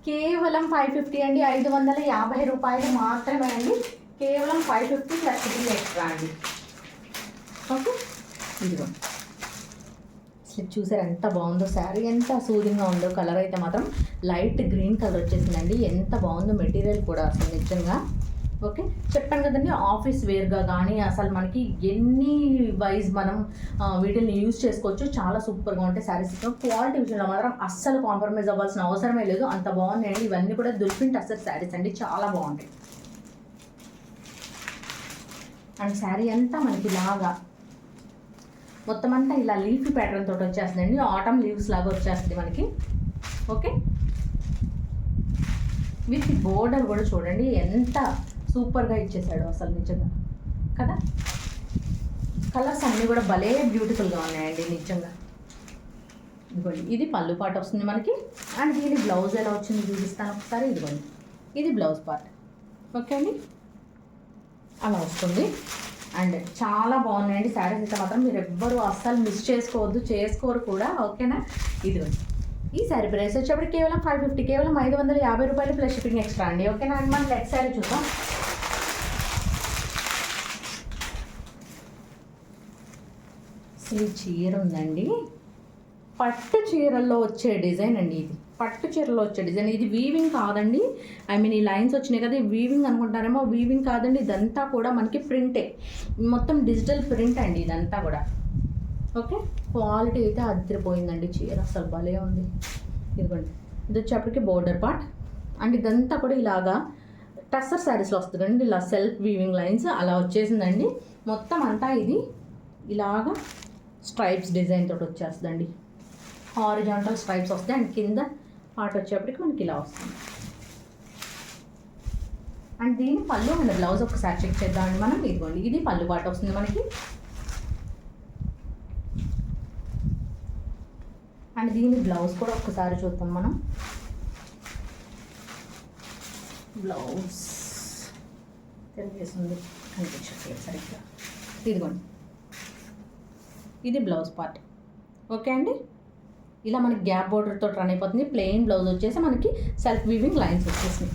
కేవలం 550 అండి, 550 రూపాయలు మాత్రమే అండి. కేవలం 550 ప్లస్ షిప్పింగ్ ఎక్స్ట్రా అండి. ఓకే, ఇదిగోండి, చూసారు ఎంత బాగుందో శారీ, ఎంత సూదింగ్గా ఉందో. కలర్ అయితే మాత్రం లైట్ గ్రీన్ కలర్ వచ్చేసిందండి. ఎంత బాగుందో మెటీరియల్ కూడా అసలు నిజంగా. ఓకే, చెప్పాను కదండి ఆఫీస్ వేర్గా కానీ అసలు మనకి ఎన్ని వైజ్ మనం వీటిని యూజ్ చేసుకోవచ్చు. చాలా సూపర్గా ఉంటాయి శారీస్. క్వాలిటీ విషయంలో మాత్రం అస్సలు కాంప్రమైజ్ అవ్వాల్సిన అవసరమే లేదు, అంత బాగున్నాయండి. ఇవన్నీ కూడా దుల్ఫిన్ టస్సర్ శారీస్ అండి, చాలా బాగుంటాయి. అండ్ శారీ అంతా మనకి లాగా మొత్తం అంతా ఇలా లీఫీ ప్యాటర్న్ తోటి వచ్చేస్తుందండి. ఆటమ్ లీవ్స్ లాగా వచ్చేస్తుంది మనకి. ఓకే, విత్ బోర్డర్ కూడా చూడండి ఎంత సూపర్గా ఇచ్చేసాడు అసలు నిజంగా కదా. కలర్స్ అన్నీ కూడా భలే బ్యూటిఫుల్గా ఉన్నాయండి నిజంగా. ఇదిగోండి, ఇది పళ్ళు పార్ట్ వస్తుంది మనకి. అండ్ దీని బ్లౌజ్ ఎలా వచ్చింది చూపిస్తాను ఒకసారి. ఇదిగోండి, ఇది బ్లౌజ్ పార్ట్. ఓకే అండి, అలా వస్తుంది. అండ్ చాలా బాగున్నాయండి శారీస్ అయితే మాత్రం. మీరు ఎవ్వరు అస్సలు మిస్ చేసుకోరు కూడా, ఓకేనా. ఇదిగోండి, ఈ శారీ ప్రైస్ వచ్చేప్పుడు కేవలం 550, కేవలం 550 రూపాయలు ప్లస్ షిప్పింగ్ ఎక్స్ట్రా అండి, ఓకేనా. అండ్ మనం నెక్స్ట్ శారీ చూద్దాం. ఈ చీర ఉందండి, పట్టు చీరల్లో వచ్చే డిజైన్ అండి. ఇది పట్టు చీరలో వచ్చే డిజైన్. ఇది వీవింగ్ కాదండి, ఈ లైన్స్ వచ్చినాయి కదా వీవింగ్ అనుకుంటారేమో, వీవింగ్ కాదండి. ఇదంతా కూడా మనకి ప్రింటే, మొత్తం డిజిటల్ ప్రింట్ అండి ఇదంతా కూడా. ఓకే, క్వాలిటీ అయితే అదిరిపోయిందండి చీర, అసలు భలే ఉంది. ఇదిగోండి, ఇది వచ్చేప్పటికి బోర్డర్ పార్ట్. అండ్ ఇదంతా కూడా ఇలాగా టస్సర్ శారీస్లో వస్తుందండి, ఇలా సెల్ఫ్ వీవింగ్ లైన్స్ అలా వచ్చేసిందండి. మొత్తం అంతా ఇది ఇలాగా స్ట్రైప్స్ డిజైన్ తోటి వచ్చేస్తుందండి. హారిజాంటల్ స్ట్రైప్స్ వస్తాయి. అండ్ కింద పార్ట్ వచ్చేప్పటికి మనకి ఇలా వస్తుంది. అండ్ దీని పళ్ళు అండ్ బ్లౌజ్ ఒకసారి చెక్ చేద్దామండి మనం. ఇదిగోండి, ఇది పళ్ళు పార్ట్ వస్తుంది మనకి. అండ్ దీని బ్లౌజ్ కూడా ఒక్కసారి చూద్దాం మనం. బ్లౌజ్ తెలియజేస్తుంది. కనిపించట్లేదు సరిగ్గా. ఇదిగోండి, ఇది బ్లౌజ్ పార్ట్. ఓకే అండి, ఇలా మనకి గ్యాప్ బోర్డర్తో రన్ అయిపోతుంది. ప్లెయిన్ బ్లౌజ్ వచ్చేసి మనకి సెల్ఫ్ వీవింగ్ లైన్స్ వచ్చేసినాయి.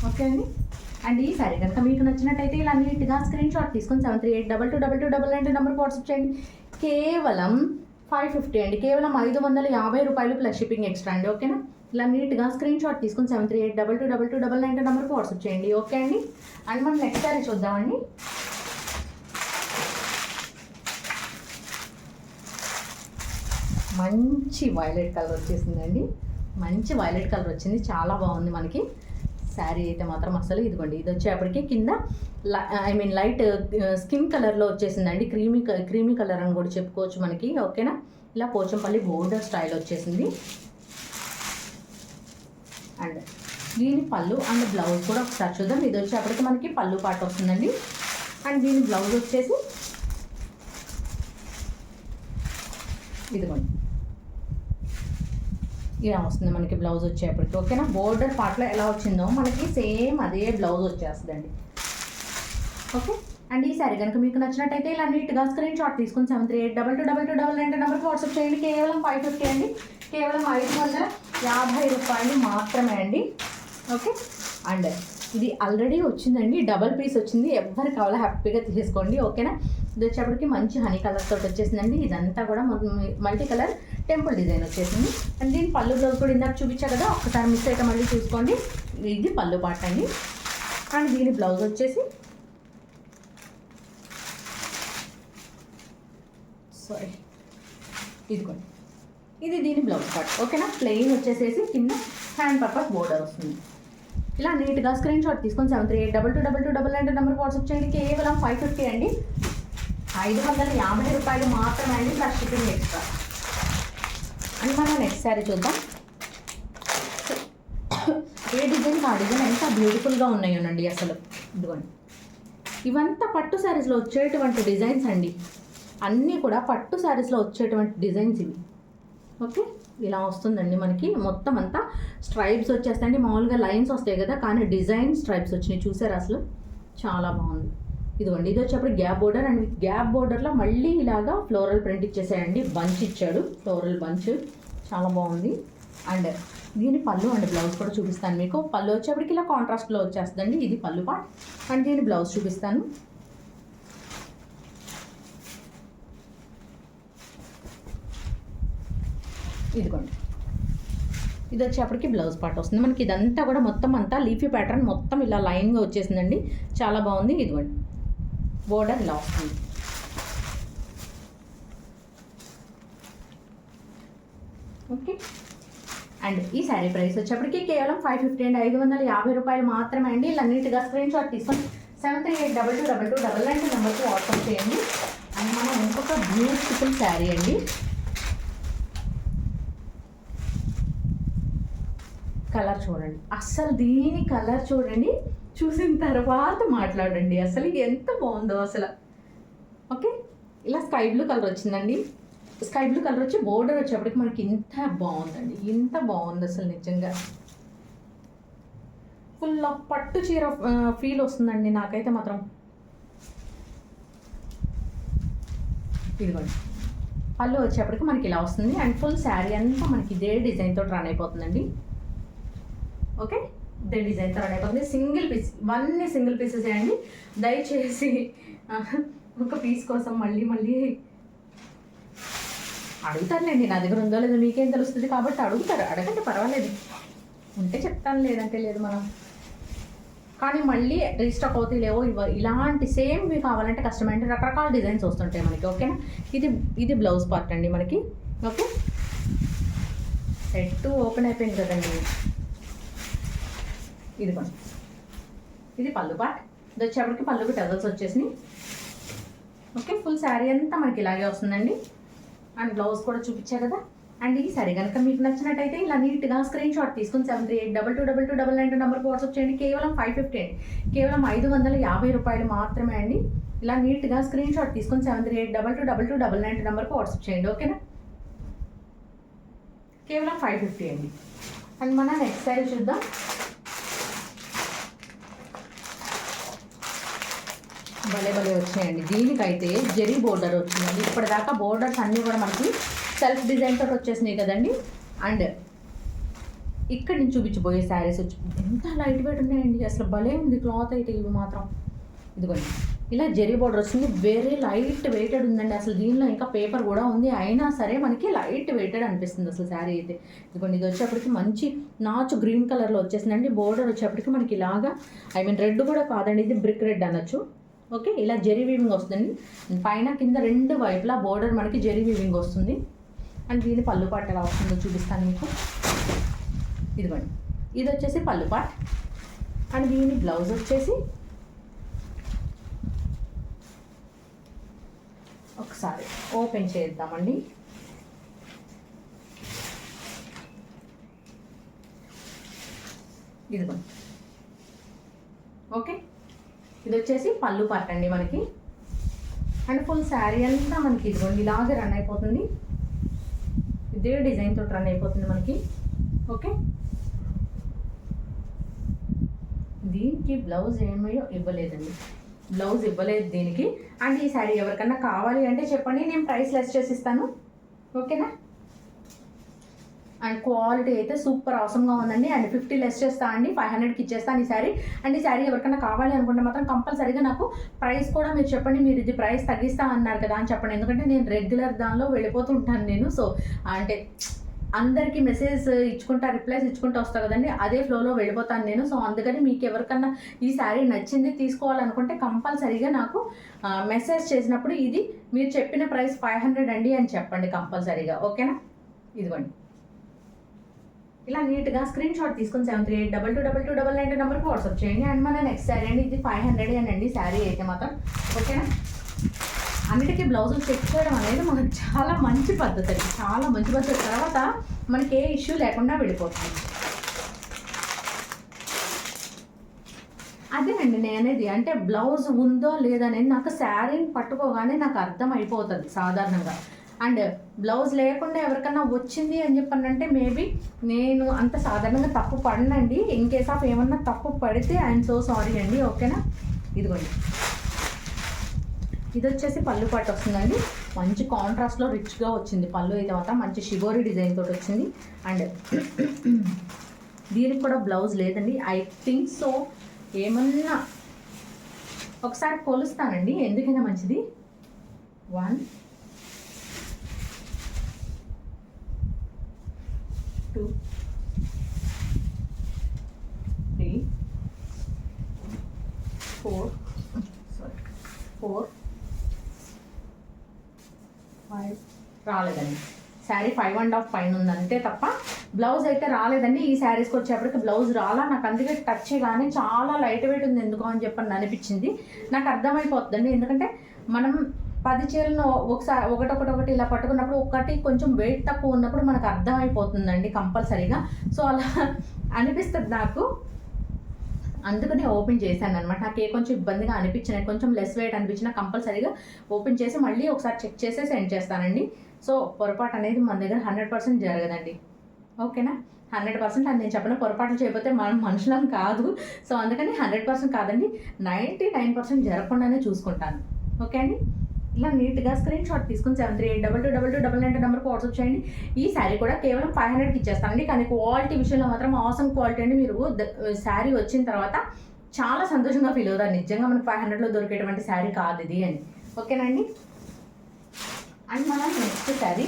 ఓకే అండి, అండ్ ఈ సారీ కనుక మీకు నచ్చినట్టయితే ఇలా నీట్గా స్క్రీన్ షాట్ తీసుకొని 7382222299 నెంబర్కి వాట్సాప్ చేయండి. కేవలం 550 అండి, కేవలం 550 రూపాయలు ప్లస్ షిప్పింగ్ ఎక్స్ట్రా అండి. ఓకేనా, ఇలా నీట్గా స్క్రీన్ షాట్ తీసుకొని 7382222299 నెంబర్కి వాట్సాప్ చేయండి. ఓకే అండి, అండ్ మనం నెక్స్ట్ సారీ చూద్దామండి. మంచి వైలెట్ కలర్ వచ్చేసిందండి, మంచి వైలెట్ కలర్ వచ్చింది, చాలా బాగుంది మనకి శారీ అయితే మాత్రం అసలు. ఇదిగోండి, ఇది వచ్చేప్పటికి కింద లైట్ స్కిన్ కలర్లో వచ్చేసిందండి, క్రీమీ కలర్ అని కూడా చెప్పుకోవచ్చు మనకి. ఓకేనా, ఇలా పోచంపల్లి బోర్డర్ స్టైల్ వచ్చేసింది. అండ్ దీని పళ్ళు అండ్ బ్లౌజ్ కూడా ఒకసారి చూద్దాం. ఇది వచ్చేప్పటికి మనకి పళ్ళు పాట వస్తుందండి, అండ్ దీని బ్లౌజ్ వచ్చేసి ఇదిగోండి ఇలా వస్తుంది మనకి బ్లౌజ్ వచ్చేప్పటికి. ఓకేనా, బోర్డర్ పార్ట్లో ఎలా వచ్చిందో మనకి సేమ్ అదే బ్లౌజ్ వచ్చేస్తుందండి. ఓకే, అండ్ ఈ సారీ కనుక మీకు నచ్చినట్టయితే ఇలా నీట్గా స్క్రీన్ షాట్ తీసుకుని 7382222299 నెంబర్కి వాట్సాప్ చేయండి. కేవలం 550 అండి, కేవలం 550 రూపాయలు మాత్రమే అండి. ఓకే, అండ్ ఇది ఆల్రెడీ వచ్చిందండి, డబల్ పీస్ వచ్చింది, ఎవరు కావాలో హ్యాపీగా తీసుకోండి. ఓకేనా, ఇది వచ్చేప్పటికి మంచి హనీ కలర్ తోటి వచ్చేసిందండి. ఇదంతా కూడా మల్టీ కలర్ టెంపుల్ డిజైన్ వచ్చేసింది. అండ్ దీని పళ్ళు బ్లౌజ్ కూడా ఇందాక చూపించా కదా, ఒక్కసారి మిస్ అయితే మళ్ళీ చూసుకోండి. ఇది పళ్ళు పాట అండి, అండ్ దీని బ్లౌజ్ వచ్చేసి ఇదిగోండి, ఇది దీని బ్లౌజ్ పార్ట్. ఓకేనా, ప్లెయిన్ వచ్చేసేసి కింద హ్యాండ్ పర్పస్ బోర్డర్ వస్తుంది. ఇలా నీట్గా స్క్రీన్ షాట్ తీసుకొని 7382222299 నెంబర్కి వాట్సాప్ చేయండి. కేవలం 550 అండి, 550 రూపాయలు మాత్రమే అండి ప్లస్ షిప్పింగ్ ఎక్స్ట్రా. అని మనం నెక్స్ట్ శారీ చూద్దాం. ఏ డిజైన్ ఆ డిజైన్ ఎంత బ్యూటిఫుల్గా ఉన్నాయోనండి అసలు. ఇదిగోండి, ఇవంతా పట్టు శారీస్లో వచ్చేటువంటి డిజైన్స్ అండి, అన్నీ కూడా పట్టు శారీస్లో వచ్చేటువంటి డిజైన్స్ ఇవి. ఓకే, ఇలా వస్తుందండి మనకి. మొత్తం అంతా స్ట్రైప్స్ వచ్చేస్తాయండి, మామూలుగా లైన్స్ వస్తాయి కదా, కానీ డిజైన్ స్ట్రైప్స్ వచ్చినాయి, చూసారు అసలు చాలా బాగుంది. ఇదిగోండి, ఇది వచ్చేప్పుడు గ్యాప్ బోర్డర్, అండ్ గ్యాప్ బోర్డర్లో మళ్ళీ ఇలాగా ఫ్లోరల్ ప్రింట్ ఇచ్చేసాయండి, బంచ్ ఇచ్చాడు, ఫ్లోరల్ బంచ్, చాలా బాగుంది. అండ్ దీని పళ్ళు అండ్ బ్లౌజ్ కూడా చూపిస్తాను మీకు. పళ్ళు వచ్చేప్పటికి ఇలా కాంట్రాస్ట్లో వచ్చేస్తుందండి, ఇది పళ్ళు పార్ట్. అండ్ దీని బ్లౌజ్ చూపిస్తాను. ఇదిగోండి, ఇది వచ్చేప్పటికి బ్లౌజ్ పార్ట్ వస్తుంది మనకి. ఇదంతా కూడా మొత్తం అంతా లీఫీ ప్యాటర్న్ మొత్తం ఇలా లైన్గా వచ్చేసిందండి, చాలా బాగుంది. ఇదిగోండి, బోర్డర్ ఇలా వస్తుంది. ఓకే, అండ్ ఈ శారీ ప్రైస్ వచ్చేప్పటికి కేవలం 550 అండి, 550 రూపాయలు మాత్రమే అండి. ఇలా నీట్గా స్క్రీన్ షాట్ తీసుకొని 73822299 నెంబర్కి వాట్సాప్ చేయండి. అండ్ మనం ఇంకొక బ్యూటిఫుల్ శారీ అండి, కలర్ చూడండి అస్సలు, దీని కలర్ చూడండి, చూసిన తర్వాత మాట్లాడండి అసలు ఎంత బాగుందో అసలు. ఓకే, ఇలా స్కై బ్లూ కలర్ వచ్చిందండి, స్కై బ్లూ కలర్ వచ్చి బోర్డర్ వచ్చేప్పటికి మనకి ఇంత బాగుందండి, ఇంత బాగుంది అసలు నిజంగా. ఫుల్ ఆఫ్ పట్టు చీర ఫీల్ వస్తుందండి నాకైతే మాత్రం. ఇదిగోండి, పళ్ళు వచ్చేప్పటికి మనకి ఇలా వస్తుంది, అండ్ ఫుల్ శారీ అంతా మనకి ఇదే డిజైన్తో రన్ అయిపోతుందండి. ఓకే, ఇదే డిజైన్తో రన్ అయిపోతుంది. సింగిల్ పీస్, ఇవన్నీ సింగిల్ పీసెస్ అండి, దయచేసి ఒక పీస్ కోసం మళ్ళీ అడుగుతారులేండి, నా దగ్గర ఉందో లేదో మీకేం తెలుస్తుంది కాబట్టి అడుగుతారు, అడగండి పర్వాలేదు, ఉంటే చెప్తాను, లేదంటే లేదు. మనం కానీ మళ్ళీ రీస్టాక్ అవుతాయి లేవో ఇలాంటి సేమ్వి కావాలంటే కష్టం అంటే రకరకాల డిజైన్స్ వస్తుంటాయి మనకి. ఓకేనా, ఇది బ్లౌజ్ పార్ట్ అండి మనకి. ఓకే, హెడ్ ఓపెన్ అయిపోయింది కదండి. ఇదిగోండి, ఇది పళ్ళు పార్ట్. ఇది వచ్చేప్పటికి పళ్ళుకి టజల్స్ వచ్చేసినాయి. ఓకే, ఫుల్ శారీ అంతా మనకి ఇలాగే వస్తుందండి, అండ్ బ్లౌజ్ కూడా చూపించా కదా. అండ్ ఈ శారీ కనుక మీకు నచ్చినట్టయితే ఇలా నీట్గా స్క్రీన్ షాట్ తీసుకుని 7382222299 నెంబర్కి వాట్సాప్ చేయండి. కేవలం 550 అండి, కేవలం 550 రూపాయలు మాత్రమే అండి. ఇలా నీట్గా స్క్రీన్ షాట్ తీసుకుని 7382222299 నెంబర్కి వాట్సాప్ చేయండి. ఓకేనా, కేవలం 550 అండి. అండ్ మన నెక్స్ట్ శారీ చూద్దాం. భలే భలే వచ్చాయండి. దీనికైతే జెరీ బోర్డర్ వచ్చిందండి. ఇప్పటిదాకా బోర్డర్స్ అన్నీ కూడా మనకి సెల్ఫ్ డిజైన్ తోటి వచ్చేసినాయి కదండి. అండ్ ఇక్కడ నుంచి చూపించబోయే శారీస్ వచ్చి ఎంత లైట్ వెయిట్ ఉన్నాయండి. అసలు భలే ఉంది క్లాత్ అయితే. ఇవి మాత్రం ఇదిగోండి ఇలా జెరీ బోర్డర్ వస్తుంది. వెరీ లైట్ వెయిటెడ్ ఉందండి. అసలు దీనిలో ఇంకా పేపర్ కూడా ఉంది, అయినా సరే మనకి లైట్ వెయిటెడ్ అనిపిస్తుంది అసలు శారీ అయితే. ఇదిగోండి ఇది వచ్చేప్పటికి మంచి నాచు గ్రీన్ కలర్లో వచ్చేసిందండి. బోర్డర్ వచ్చేప్పటికి మనకి ఇలాగా రెడ్ కూడా కాదండి, ఇది బ్రిక్ రెడ్ అనొచ్చు. ఓకే, ఇలా జెరీ వీవింగ్ వస్తుంది. పైన కింద రెండు వైపులా బోర్డర్ మనకి జెరీ వీవింగ్ వస్తుంది. అండ్ దీని పళ్ళు పాట ఎలా వస్తుందో చూపిస్తాను మీకు. ఇదిగోండి ఇది వచ్చేసి పళ్ళు పాట్. అండ్ దీని బ్లౌజ్ వచ్చేసి ఒకసారి ఓపెన్ చేద్దామండి. ఇదిగోండి ఓకే, ఇది వచ్చేసి పళ్ళు పార్ట్ అండి మనకి. అండ్ ఫుల్ శారీ అంతా మనకి ఇదిగోండి ఇలాగే రన్ అయిపోతుంది. ఇదే డిజైన్ తోటి రన్ అయిపోతుంది మనకి. ఓకే, దీనికి బ్లౌజ్ ఏమో ఇవ్వలేదండి, బ్లౌజ్ ఇవ్వలేదు దీనికి. అండ్ ఈ శారీ ఎవరికన్నా కావాలి అంటే చెప్పండి, నేను ప్రైస్ లెస్ చేసి ఇస్తాను. ఓకేనా. అండ్ క్వాలిటీ అయితే సూపర్ అవసరంగా ఉందండి. అండ్ 50 లెస్ చేస్తా అండి, 500కి ఇచ్చేస్తాను ఈ శారీ. అండ్ ఈ శారీ ఎవరికైనా కావాలి అనుకుంటే మాత్రం కంపల్సరీగా నాకు ప్రైస్ కూడా మీరు చెప్పండి. మీరు ఇది ప్రైస్ తగ్గిస్తా అన్నారు కదా అని చెప్పండి, ఎందుకంటే నేను రెగ్యులర్ దానిలో వెళ్ళిపోతుంటాను నేను. సో అంటే అందరికీ మెసేజ్ ఇచ్చుకుంటా, రిప్లైస్ ఇచ్చుకుంటూ వస్తా కదండి, అదే ఫ్లోలో వెళ్ళిపోతాను నేను. సో అందుకని మీకు ఎవరికన్నా ఈ శారీ నచ్చింది తీసుకోవాలనుకుంటే కంపల్సరీగా నాకు మెసేజ్ చేసినప్పుడు ఇది మీరు చెప్పిన ప్రైస్ 500 అండి అని చెప్పండి కంపల్సరీగా. ఓకేనా. ఇదిగోండి ఇలా నీట్గా స్క్రీన్ షాట్ తీసుకుని 7382222299 నెంబర్కి వాట్సాప్ చేయండి. అండ్ మన నెక్స్ట్ శారీ అండి, ఇది 500 అండి శారీ అయితే మాత్రం. ఓకేనా. అన్నిటికీ బ్లౌజులు చెక్ చేయడం అనేది మనకు చాలా మంచి పద్ధతి అండి, చాలా మంచి పద్ధతి. తర్వాత మనకి ఏ ఇష్యూ లేకుండా వెళ్ళిపోతుంది. అదేనండి నేను అనేది, అంటే బ్లౌజ్ ఉందో లేదనేది నాకు శారీని పట్టుకోగానే నాకు అర్థం అయిపోతుంది సాధారణంగా. అండ్ బ్లౌజ్ లేకుండా ఎవరికన్నా వచ్చింది అని చెప్పానంటే మేబీ నేను అంత సాధారణంగా తప్పు పడనండి. ఇన్ కేస్ ఆఫ్ ఏమన్నా తప్పు పడితే ఐఎమ్ సో సారీ అండి. ఓకేనా. ఇదిగోండి ఇది వచ్చేసి పళ్ళు పాటు వస్తుందండి. మంచి కాంట్రాస్ట్లో రిచ్గా వచ్చింది పళ్ళు అయితే మాత్రం, మంచి షిబోరి డిజైన్ తోటి వచ్చింది. అండ్ దీనికి కూడా బ్లౌజ్ లేదండి, ఐ థింక్ సో. ఏమన్నా ఒకసారి కొలుస్తానండి, ఎందుకైనా మంచిది. 1 2 3 4 5 రాలేదండి. శారీ 5.5 పైన ఉంది అంతే తప్ప బ్లౌజ్ అయితే రాలేదండి. ఈ శారీస్కి వచ్చేప్పటికి బ్లౌజ్ రాలా నాకు, అందుకే టచ్ కానీ చాలా లైట్ వెయిట్ ఉంది ఎందుకో అని చెప్పని అనిపించింది. నాకు అర్థమైపోతుందండి, ఎందుకంటే మనం 10 చీరలను ఒకసారి ఒకటి ఇలా పట్టుకున్నప్పుడు ఒకటి కొంచెం వెయిట్ తక్కువ ఉన్నప్పుడు మనకు అర్థమైపోతుందండి కంపల్సరీగా. సో అలా అనిపిస్తుంది నాకు, అందుకనే ఓపెన్ చేశాను అనమాట. నాకు కొంచెం ఇబ్బందిగా అనిపించిన, కొంచెం లెస్ వెయిట్ అనిపించిన కంపల్సరీగా ఓపెన్ చేసి మళ్ళీ ఒకసారి చెక్ చేసి సెండ్ చేస్తానండి. సో పొరపాటు అనేది మన దగ్గర 100% జరగదండి. ఓకేనా. 100% అని నేను చెప్పిన, పొరపాట్లు చేయకపోతే మనం మనుషులం కాదు. సో అందుకని 100% కాదండి, 99% జరగకుండానే చూసుకుంటాను. ఓకే అండి. ఇలా నీట్గా స్క్రీన్ షాట్ తీసుకుని 73822299 నెంబర్కి వాట్సాప్ చేయండి. ఈ శారీ కూడా కేవలం 500కి ఇచ్చేస్తానండి. కానీ క్వాలిటీ విషయంలో మాత్రం ఆసమ్ క్వాలిటీ అండి. మీరు శారీ వచ్చిన తర్వాత చాలా సంతోషంగా ఫీల్ అవుతారు, నిజంగా మనకు 500లో దొరికేటువంటి శారీ కాదు ఇది అని. ఓకేనండి. అండ్ మనం నెక్స్ట్ శారీ,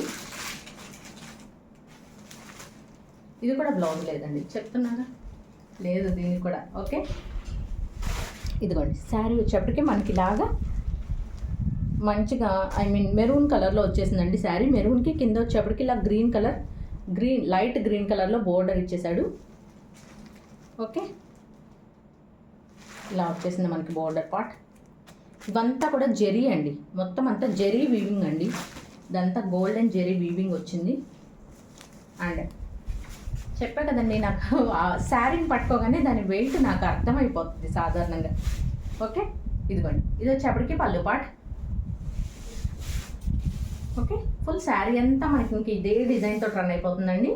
ఇది కూడా బ్లౌజ్ లేదండి చెప్తున్నారా, లేదు దీనికి కూడా. ఓకే, ఇదిగోండి శారీ వచ్చేప్పటికి మనకి ఇలాగా మంచిగా మెరూన్ కలర్లో వచ్చేసిందండి శారీ. మెరూన్కి కింద వచ్చేప్పటికి ఇలా లైట్ గ్రీన్ కలర్లో బోర్డర్ ఇచ్చేసాడు. ఓకే, ఇలా వచ్చేసింది మనకి బోర్డర్ పార్ట్. ఇవంతా కూడా జెరీ అండి, మొత్తం అంతా జెరీ వీవింగ్ అండి. ఇదంతా గోల్డెన్ జెరీ వీవింగ్ వచ్చింది. అండ్ చెప్పా కదండి, నాకు శారీని పట్టుకోగానే దాని వెయిట్ నాకు అర్థమైపోతుంది సాధారణంగా. ఓకే, ఇదిగోండి ఇది వచ్చేప్పటికి పళ్ళు పార్ట్. ఓకే, ఫుల్ శారీ అంతా మనకి ఇంక ఇదే డిజైన్తో రన్ అయిపోతుందండి.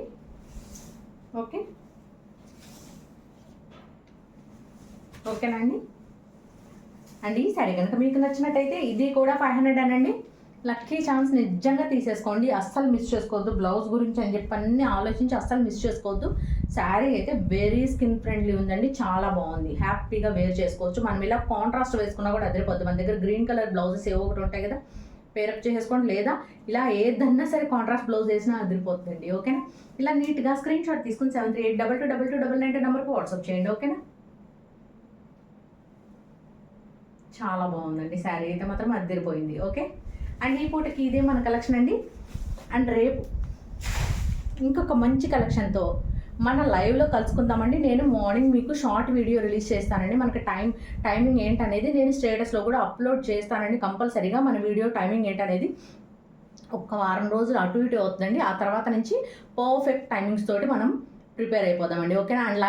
ఓకే, ఓకేనా అండి. అండ్ ఈ శారీ కనుక మీకు నచ్చినట్టయితే ఇది కూడా 500 అనండి. లక్కీ ఛాన్స్ నిజంగా తీసేసుకోండి, అస్సలు మిస్ చేసుకోవద్దు. బ్లౌజ్ గురించి అని చెప్పి అన్నీ ఆలోచించి అస్సలు మిస్ చేసుకోవద్దు. శారీ అయితే వెరీ స్కిన్ ఫ్రెండ్లీ ఉందండి, చాలా బాగుంది, హ్యాపీగా వేర్ చేసుకోవచ్చు. మనం ఇలా కాంట్రాస్ట్ వేసుకున్నా కూడా అదిరిపోద్దు. మన దగ్గర గ్రీన్ కలర్ బ్లౌజెస్ ఏవో ఒకటి ఉంటాయి కదా, పేరప్ చేసేసుకోండి, లేదా ఇలా ఏదన్నా సరే కాంట్రాస్ట్ బ్లౌజ్ వేసినా అదిరిపోతుందండి. ఓకేనా? ఇలా నీట్గా స్క్రీన్ షాట్ తీసుకుని 7382222299 నెంబర్కి వాట్సాప్ చేయండి. ఓకేనా? చాలా బాగుందండి శారీ అయితే మాత్రం అదిరిపోయింది. ఓకే, అండ్ ఈ పూటకి ఇదే మన కలెక్షన్ అండి. అండ్ రేపు ఇంకొక మంచి కలెక్షన్తో మన లైవ్లో కలుసుకుందామండి. నేను మార్నింగ్ మీకు షార్ట్ వీడియో రిలీజ్ చేస్తానండి. మనకి టైమింగ్ ఏంటనేది నేను స్టేటస్లో కూడా అప్లోడ్ చేస్తానండి కంపల్సరీగా. మన వీడియో టైమింగ్ ఏంటనేది ఒక్క వారం రోజులు అటు ఇటు అవుతుందండి. ఆ తర్వాత నుంచి పర్ఫెక్ట్ టైమింగ్స్ తోటి మనం ప్రిపేర్ అయిపోదామండి. ఓకేనా? అండ్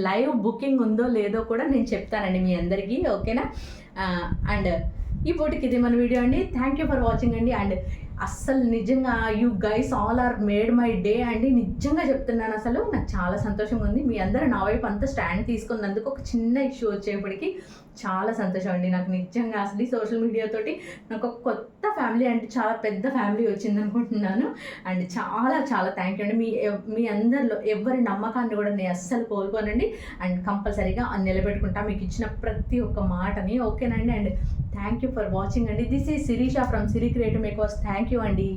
లైవ్ బుకింగ్ ఉందో లేదో కూడా నేను చెప్తానండి మీ అందరికీ. ఓకేనా? అండ్ ఈ పూటకి ఇది మన వీడియో అండి. థ్యాంక్ యూ ఫర్ వాచింగ్ అండి. అండ్ అస్సలు నిజంగా you guys all are made my day అండి. నిజంగా చెప్తున్నాను, అసలు నాకు చాలా సంతోషంగా ఉంది. మీ అందరూ నా వైపు అంతా స్టాండ్ తీసుకున్నందుకు ఒక చిన్న ఇష్యూ వచ్చేప్పటికి చాలా సంతోషం అండి నాకు నిజంగా. అసలు ఈ సోషల్ మీడియా తోటి నాకు ఒక కొత్త ఫ్యామిలీ, అంటే చాలా పెద్ద ఫ్యామిలీ వచ్చింది అనుకుంటున్నాను. అండ్ చాలా చాలా థ్యాంక్ యూ అండి. మీ అందరిలో ఎవరి నమ్మకాన్ని కూడా నేను అస్సలు కోల్పోనండి. అండ్ కంపల్సరీగా నిలబెట్టుకుంటా మీకు ఇచ్చిన ప్రతి ఒక్క మాటని. ఓకేనండి? And thank you for watching అండి. This is Sirisha from Siri creative makers. Thank you అండి.